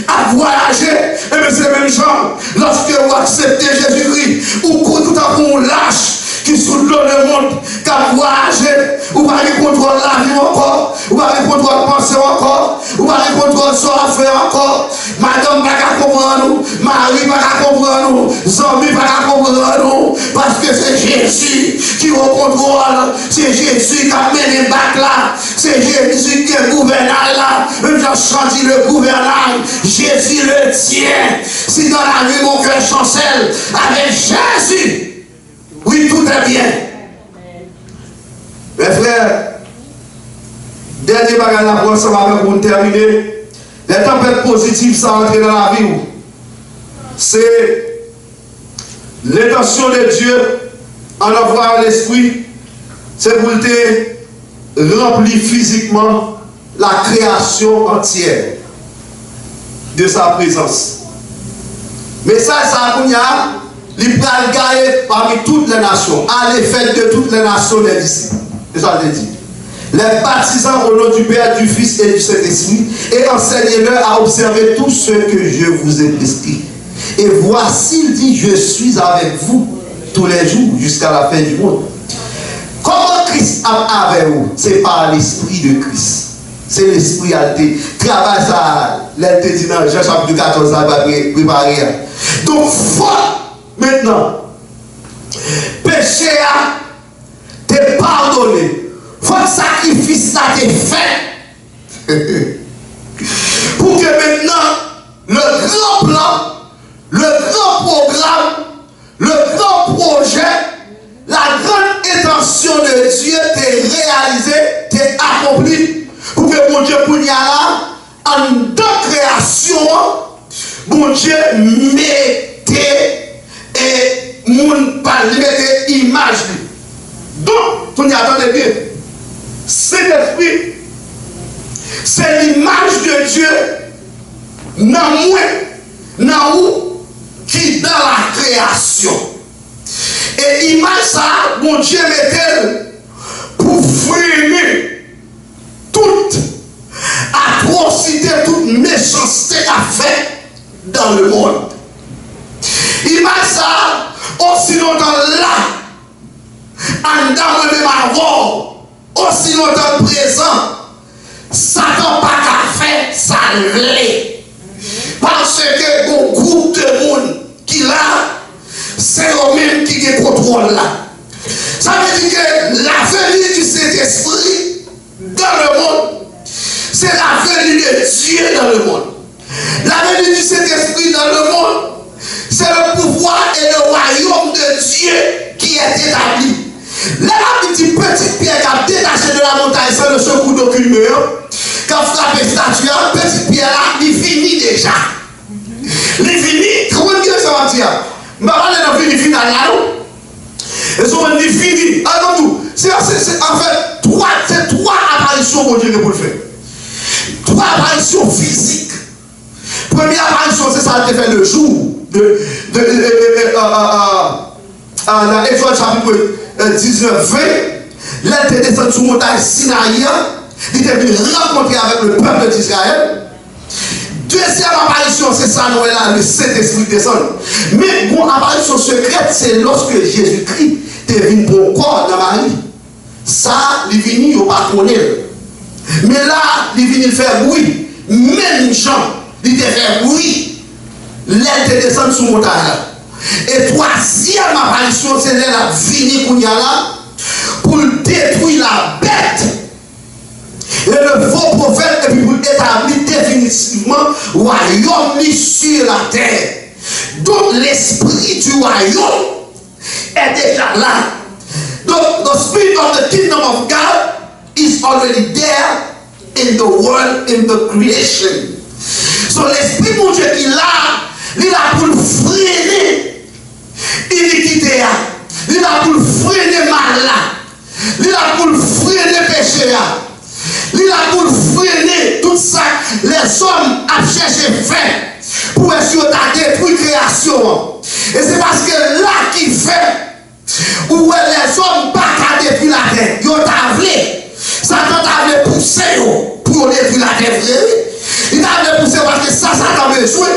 à voyager, et bien c'est le même genre. Lorsque vous acceptez Jésus-Christ, ou tout à coup on lâche qui sous de l'eau le monde, qui a voyagé, ou pas de contrôle la vie encore, ou pas de contrôle penser encore, ou pas de contrôle sur la faire encore. Madame pas qu'à comprendre nous, Marie pas qu'à comprendre nous, Zombie pas qu'à comprendre nous, parce que c'est Jésus qui est au contrôle, c'est Jésus qui a mené le bac là, c'est Jésus qui est gouvernail là, même j'ai choisi le gouvernail, Jésus le tient. Si dans la vie mon cœur chancelle avec Jésus, oui, tout est bien. Mes frères, dernier bagage là pour ensemble avec vous terminer. Les tempêtes positives ça rentre dans la vie. C'est l'intention de Dieu en avoir l'esprit, c'est pour te remplir physiquement la création entière de sa présence. Mais ça il peut gagner parmi toutes les nations, à l'effet de toutes les nations des disciples. C'est ça que je dis. Les baptisants au nom du Père, du Fils et du Saint-Esprit, et enseignez-leur à observer tout ce que je vous ai prescrit. Et voici, il dit, je suis avec vous tous les jours jusqu'à la fin du monde. Comment Christ a avec vous? C'est par l'esprit de Christ. C'est l'esprit alté. Travail ça, l'alté dit dans Jean chapitre 14, ça va préparer. Donc, faut maintenant, péché a te pardonné. Faut que sacrifice ça te fait. Pour que maintenant, le grand plan, le grand programme, le grand projet, la grande intention de Dieu t'est réalisée, t'est accomplie. Pour que mon Dieu pour y aller, en deux créations, mon Dieu mettait et mon parle mettait image. Donc, tu n'y attendez bien. Cet esprit, c'est l'image de Dieu dans moi, dans où, qui dans la création. Et image ça, mon Dieu mettait pour freiner toute atrocité, toute méchanceté à faire dans le monde. Image ça, aussi longtemps là, en dans le même avant, aussi longtemps présent, Satan pas qu'à faire ça l'est. Parce que bon groupe de monde qui là, c'est eux-mêmes qui contrôlent là. Ça veut dire que la venue du Saint-Esprit dans le monde, c'est la venue de Dieu dans le monde. La venue du Saint-Esprit dans le monde, c'est le pouvoir et le royaume de Dieu qui est établi. Là, la petite pierre qui a détaché de la montagne sans le secours d'aucune meilleure, quand on frappe la statue, petite pierre là, il finit déjà. Il finit, comment dire ça va dire? Je ne vais pas aller dans le final là, non? Et ça va dire fini. Ah non, tout. C'est en fait trois apparitions pour Dieu pour le faire. Trois apparitions physiques. Première apparition, c'est ça qui fait le jour dans Exode chapitre 19-20. Là, il était descendu sur la montagne Sinaï. Il était venu rencontrer avec le peuple d'Israël. Deuxième apparition, c'est ça, Noël, le Saint-Esprit descend. Mais mon apparition secrète, c'est lorsque Jésus-Christ est venu pour le corps de Marie. Ça, il est venu, il n'a pas connu. Mais là, il est venu faire oui. Même Jean, il était fait oui. L'aile était descendue sur le montagne. Et troisième apparition, c'est la vini qu'on y a là pour détruire la bête. Et le faux prophète, et puis pour établir définitivement le royaume sur la terre. Donc l'esprit du royaume est déjà là. Donc the spirit of the kingdom of God is already there in the world, in the creation. So l'esprit mon Dieu qui est là, il a pour freiner l'iniquité, il a pour freiner mal là, il a pour freiner péché là. Il a pour freiner tout ça, les hommes à chercher fait pour essayer de détruire la création. Et c'est parce que là qui fait, où les hommes pas qu'à détruire la terre, ils ont tablé. Satan t'a poussé pour détruire la terre. Il t'a poussé parce que ça t'a besoin.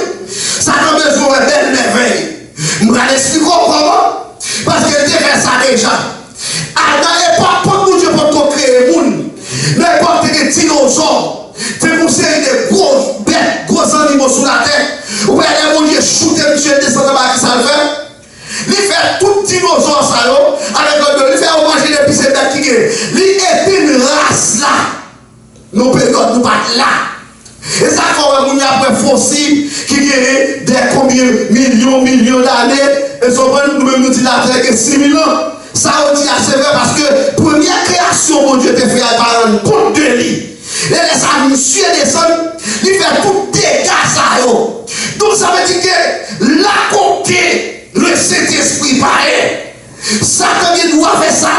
Ça t'a besoin de belle merveille. Je vais l'expliquer comment. Parce que Dieu fait ça déjà. Dans l'époque, pour Dieu pour créer le monde. N'importe quel dinosaure, c'est pour série de gros bêtes, gros animaux sur la terre. Ou bien les mon Dieu shooter, monsieur, descendre dans qui ça le fait. Il fait tout dinosaure ça, avec le dos. Il fait manger des pistes bêtes qui est. Il est une race là. Nos périodes, nous pas là. Et ça fait un après fossile qui est des combien millions d'années. Et ça va nous-mêmes nous dire la terre que 6 000 ans. Ça on dit assez vrai parce que première création mon Dieu te fait par un compte de lui. Et les monsieur descendent, il fait tout dégâts ça yo. Donc ça veut dire que la côté le Saint-Esprit pareil. Satan il doit faire ça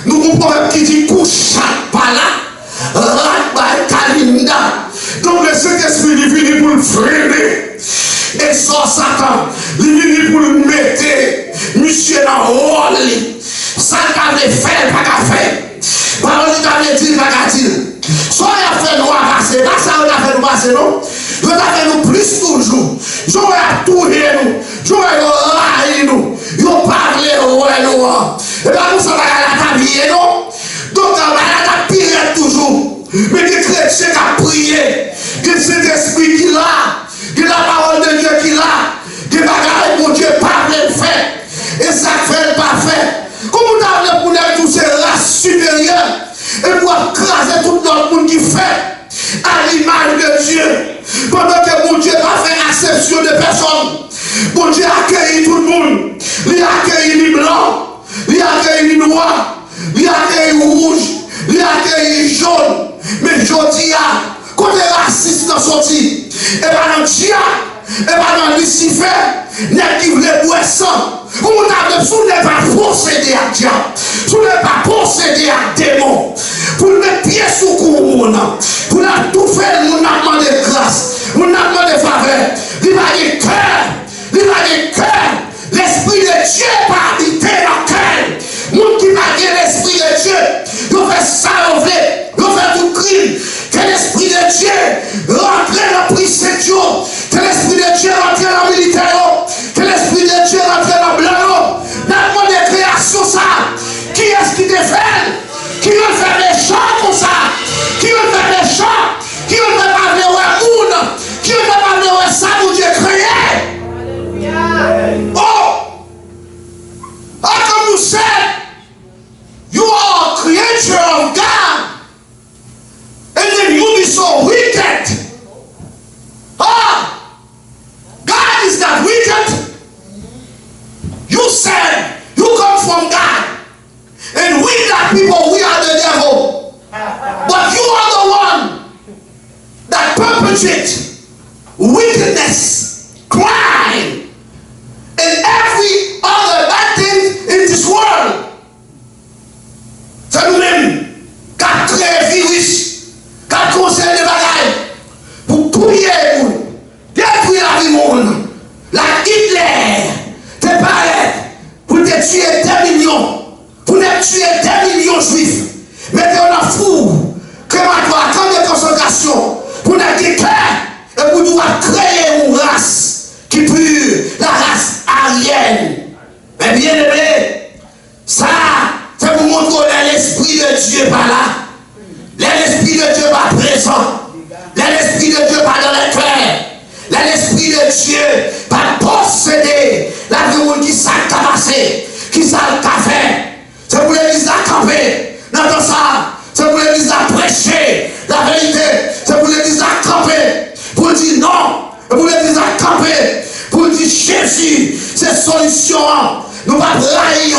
nous comprenons qui dit couche par là. Donc le Saint-Esprit il vient pour le freiner. Et ça Satan, il vient pour le mettre. Monsieur dans le rôle, ça t'avait fait, pas qu'à faire. Parole t'avait dit, pas qu'à dire. Soit il a fait nous passer, pas ça on a fait nous passer, non? Il a fait nous plus toujours. J'aurais tourné nous, j'aurais raillé nous, j'aurais parlé ouais nous. Et bien nous sommes à la tablier, non? Donc on va la tablier toujours. Mais les chrétiens qui ont prié, que cet esprit qui l'a, que la parole de Dieu qui l'a, que bagaille mon Dieu parle et fait. Et ça fait le parfait. Comment tu as pour tous ces races supérieures et pour écraser tout le monde qui fait à l'image de Dieu. Pendant que mon Dieu va faire acception de personne. Mon Dieu accueille tout le monde. Il accueille les blancs, il accueille les noirs, il accueille les rouges, il accueille les jaunes. Mais je dis, quand les racistes sont sortis, et bien dans Dia, et bien dans Lucifer, n'est qui voulait boire sang. Comment t'as besoin de pas posséder à diable, vous ne pas posséder à démon, pour mettre pied sous couronne, pour la tout faire, nous n'avons demandé grâce, nous n'avons demandé faveur, il va dire cœur, l'esprit de Dieu va habiter dans le cœur. Nous qui va l'esprit de Dieu, nous fait ça, nous fait tout crime, que l'esprit de Dieu rentre dans le prix de Dieu, que l'esprit de Dieu rentre dans le militaire, que l'esprit de Dieu rentre dans le blanc, dans le monde de création ça. Qui est-ce qui te fait? Qui veut faire des chants comme ça? Qui veut faire des chants? Qui veut faire parler au monde? Qui veut faire parler au ça pour Dieu créé? Oh! Ah, comme nous sommes! black people, we are the devil. But you are the one that perpetrates wickedness, crime, and every other bad thing in this world. C'est nous-mêmes qui avons créé le virus, qui avons conseillé les bagailles pour tuer le monde, détruire la vie du monde. La Hitler, te paraît, pour te tuer 2 millions, pour te tuer 2 millions de juifs. Mettez en fou, crématoire, camp de concentration, pour ne dire et pour nous créer une race qui pure, la race aryenne. Mais bien aimé, ça, c'est pour montrer que l'Esprit de Dieu par là. L'Esprit de Dieu pas présent. L'Esprit de Dieu pas dans le cœur. L'Esprit de Dieu pas posséder la vie qui s'est cassé, qui s'est fait. C'est pour l'église à camper. Dans ça, c'est pour l'église à prêcher la vérité. C'est pour l'église à camper. Pour dire non. Pour l'église à camper. Pour dire Jésus, c'est solution. Nous ne pas trahir.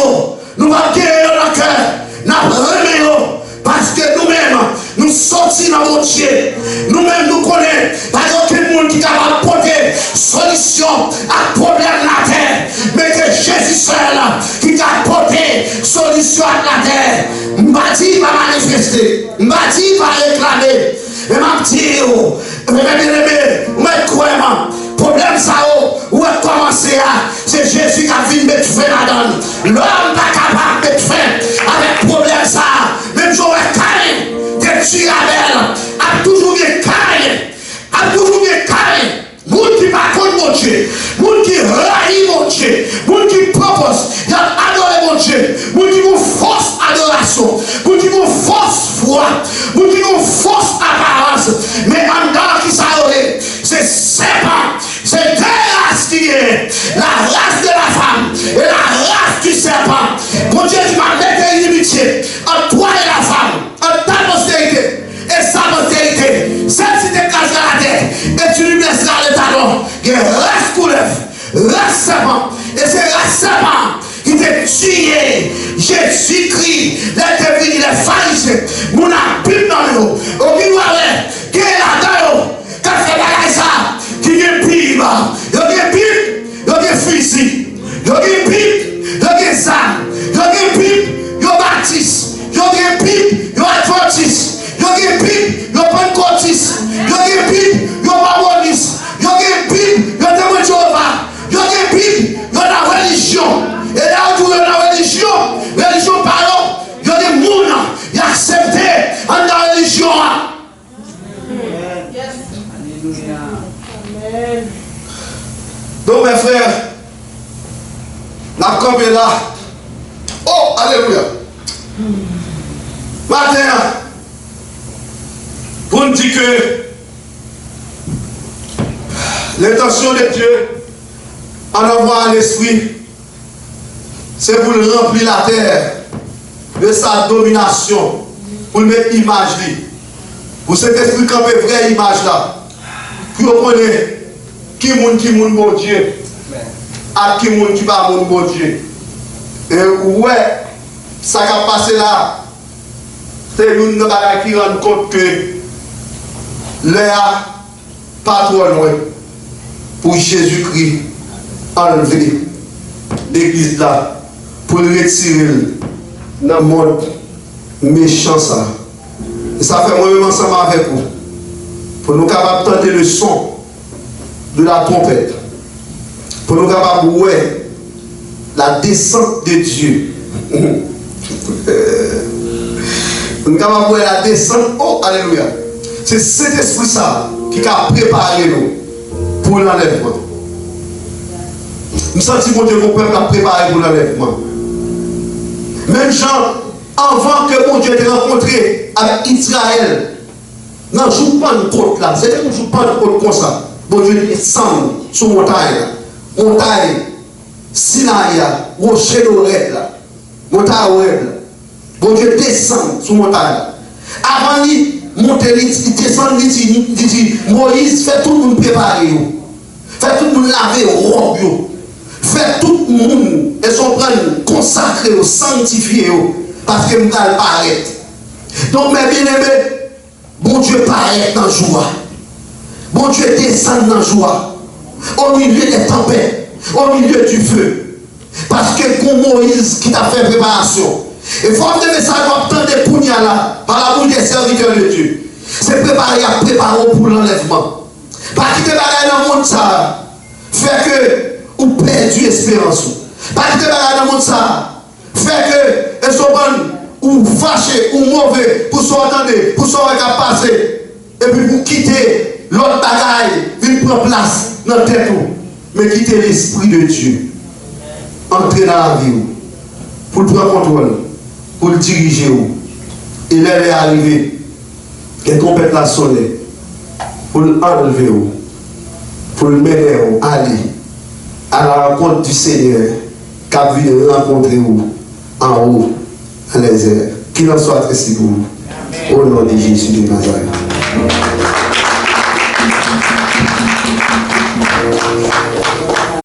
Nous ne pas guérir dans le cœur. Nous remettons. Parce que nous-mêmes, nous sortis dans mon Dieu. Nous-mêmes, nous connaissons. Pas aucun monde qui est capable de porter solution à problème de la terre. Mais que Jésus seul qui a porté solution à la terre. M'bati va manifester. M'bati va réclamer. Et m'a dit, problème ça, où est commencé à, c'est Jésus qui a vu mettre fin là-dedans. L'homme pas capable de mettre fin avec problème ça. Même Joël Caïn, que tu Abel, a toujours bien Caïn, a toujours bien Caïn. Moun qui va contre mon Dieu, moun qui raille mon Dieu, moun qui propose, il a adoré mon Dieu, moun qui vous force adoration, moun qui vous force foi, moun qui vous force apparence, mais en dehors qui s'arrête, c'est serpent, c'est deux races qui est, la race de la femme et la race du serpent. Mon Dieu, tu m'as mis une inimitié entre toi et la femme, entre ta postérité et sa postérité. Celle qui t'écrase dans la terre et tu lui blesseras le talon. Il reste coulève, reste serpent. Et c'est le serpent qui t'a tué. Jésus-Christ, les devines, les pharisiens, mon abîme dans l'eau. Au milieu, qui est là-dedans, quand c'est la ça, qui est pire, il y a pipe, il y a fusil, il y a pipe, il y a ça, il y a pipe, il y a baptiste, il y a pipe, il y a adventiste. Il y a des pipes, il y a pentecôtistes, il y a des pipes, il y a mamonistes, il y a des pipes, il y a des Jéhovah, il y a des pipes, il y a la religion. Et là où il y a la religion parlant, il y a des mounes qui acceptent dans la religion. Donc mes frères, la comme est là. Oh, alléluia. Matin, pour nous dire que l'intention de Dieu en envoyant l'esprit, c'est pour remplir la terre de sa domination, pour mettre l'image, pour cet esprit camper vraie image là, pour connaître qui est bon Dieu, à qui est pas bon Dieu. Et ouais, ça qui a passé là, c'est une bagaille qui rend compte que l'air pas trop loin pour Jésus-Christ enlever l'église là pour le retirer dans le monde méchant ça. Et ça fait moi-même ensemble avec vous pour nous capables de tenter le son de la trompette, pour nous capables de voir la descente de Dieu. Nous sommes capables de voir la descente. Oh, alléluia. C'est cet esprit ça qui a préparé nous pour l'enlèvement. Nous sentons que Dieu, mon peuple, a préparé pour l'enlèvement. Même Jean, avant que mon Dieu ait rencontré avec Israël, dans le jour de Pentecôte là, c'était un jour de Pentecôte comme ça. Bon Dieu descend sur montagne, Sinaï, rocher d'Oreb là, montagne Oreb là. Bon Dieu descend sur montagne. Avant lui, monter, il descend, il dit, Moïse, fait tout le monde préparer, fait tout le monde laver robe, fait tout le monde, et son prendre consacré, sanctifié, parce que je vais paraître. Donc, mes bien-aimés, bon Dieu paraît dans la joie. Bon Dieu descend dans la joie. Au milieu des tempêtes, au milieu du feu. Parce que comme Moïse qui t'a fait préparation. Et faut que le message obtient des pugnals là, par la bouche des serviteurs de Dieu. C'est préparer à préparer pour l'enlèvement. Pas quitter la dans le monde ça. Fait que ou perdu espérance. Pas quitter la dans le monde ça. Fait que elles sont bonnes ou fâchées ou mauvais pour s'entendre, pour s'en passer. Et puis pour quitter l'autre bagaille, venir prendre place dans la tête. Mais quitter l'esprit de Dieu. Entrer dans la vie. Pour le prendre contrôle. Pour le diriger. Et là, il est arrivé. Qu'il complète la soleil. Pour l'enlever. Pour le mener à aller à la rencontre du Seigneur. Qui a vu rencontrer en haut, dans les airs. Qu'il en soit ainsi pour vous. Au nom de Jésus de Nazareth.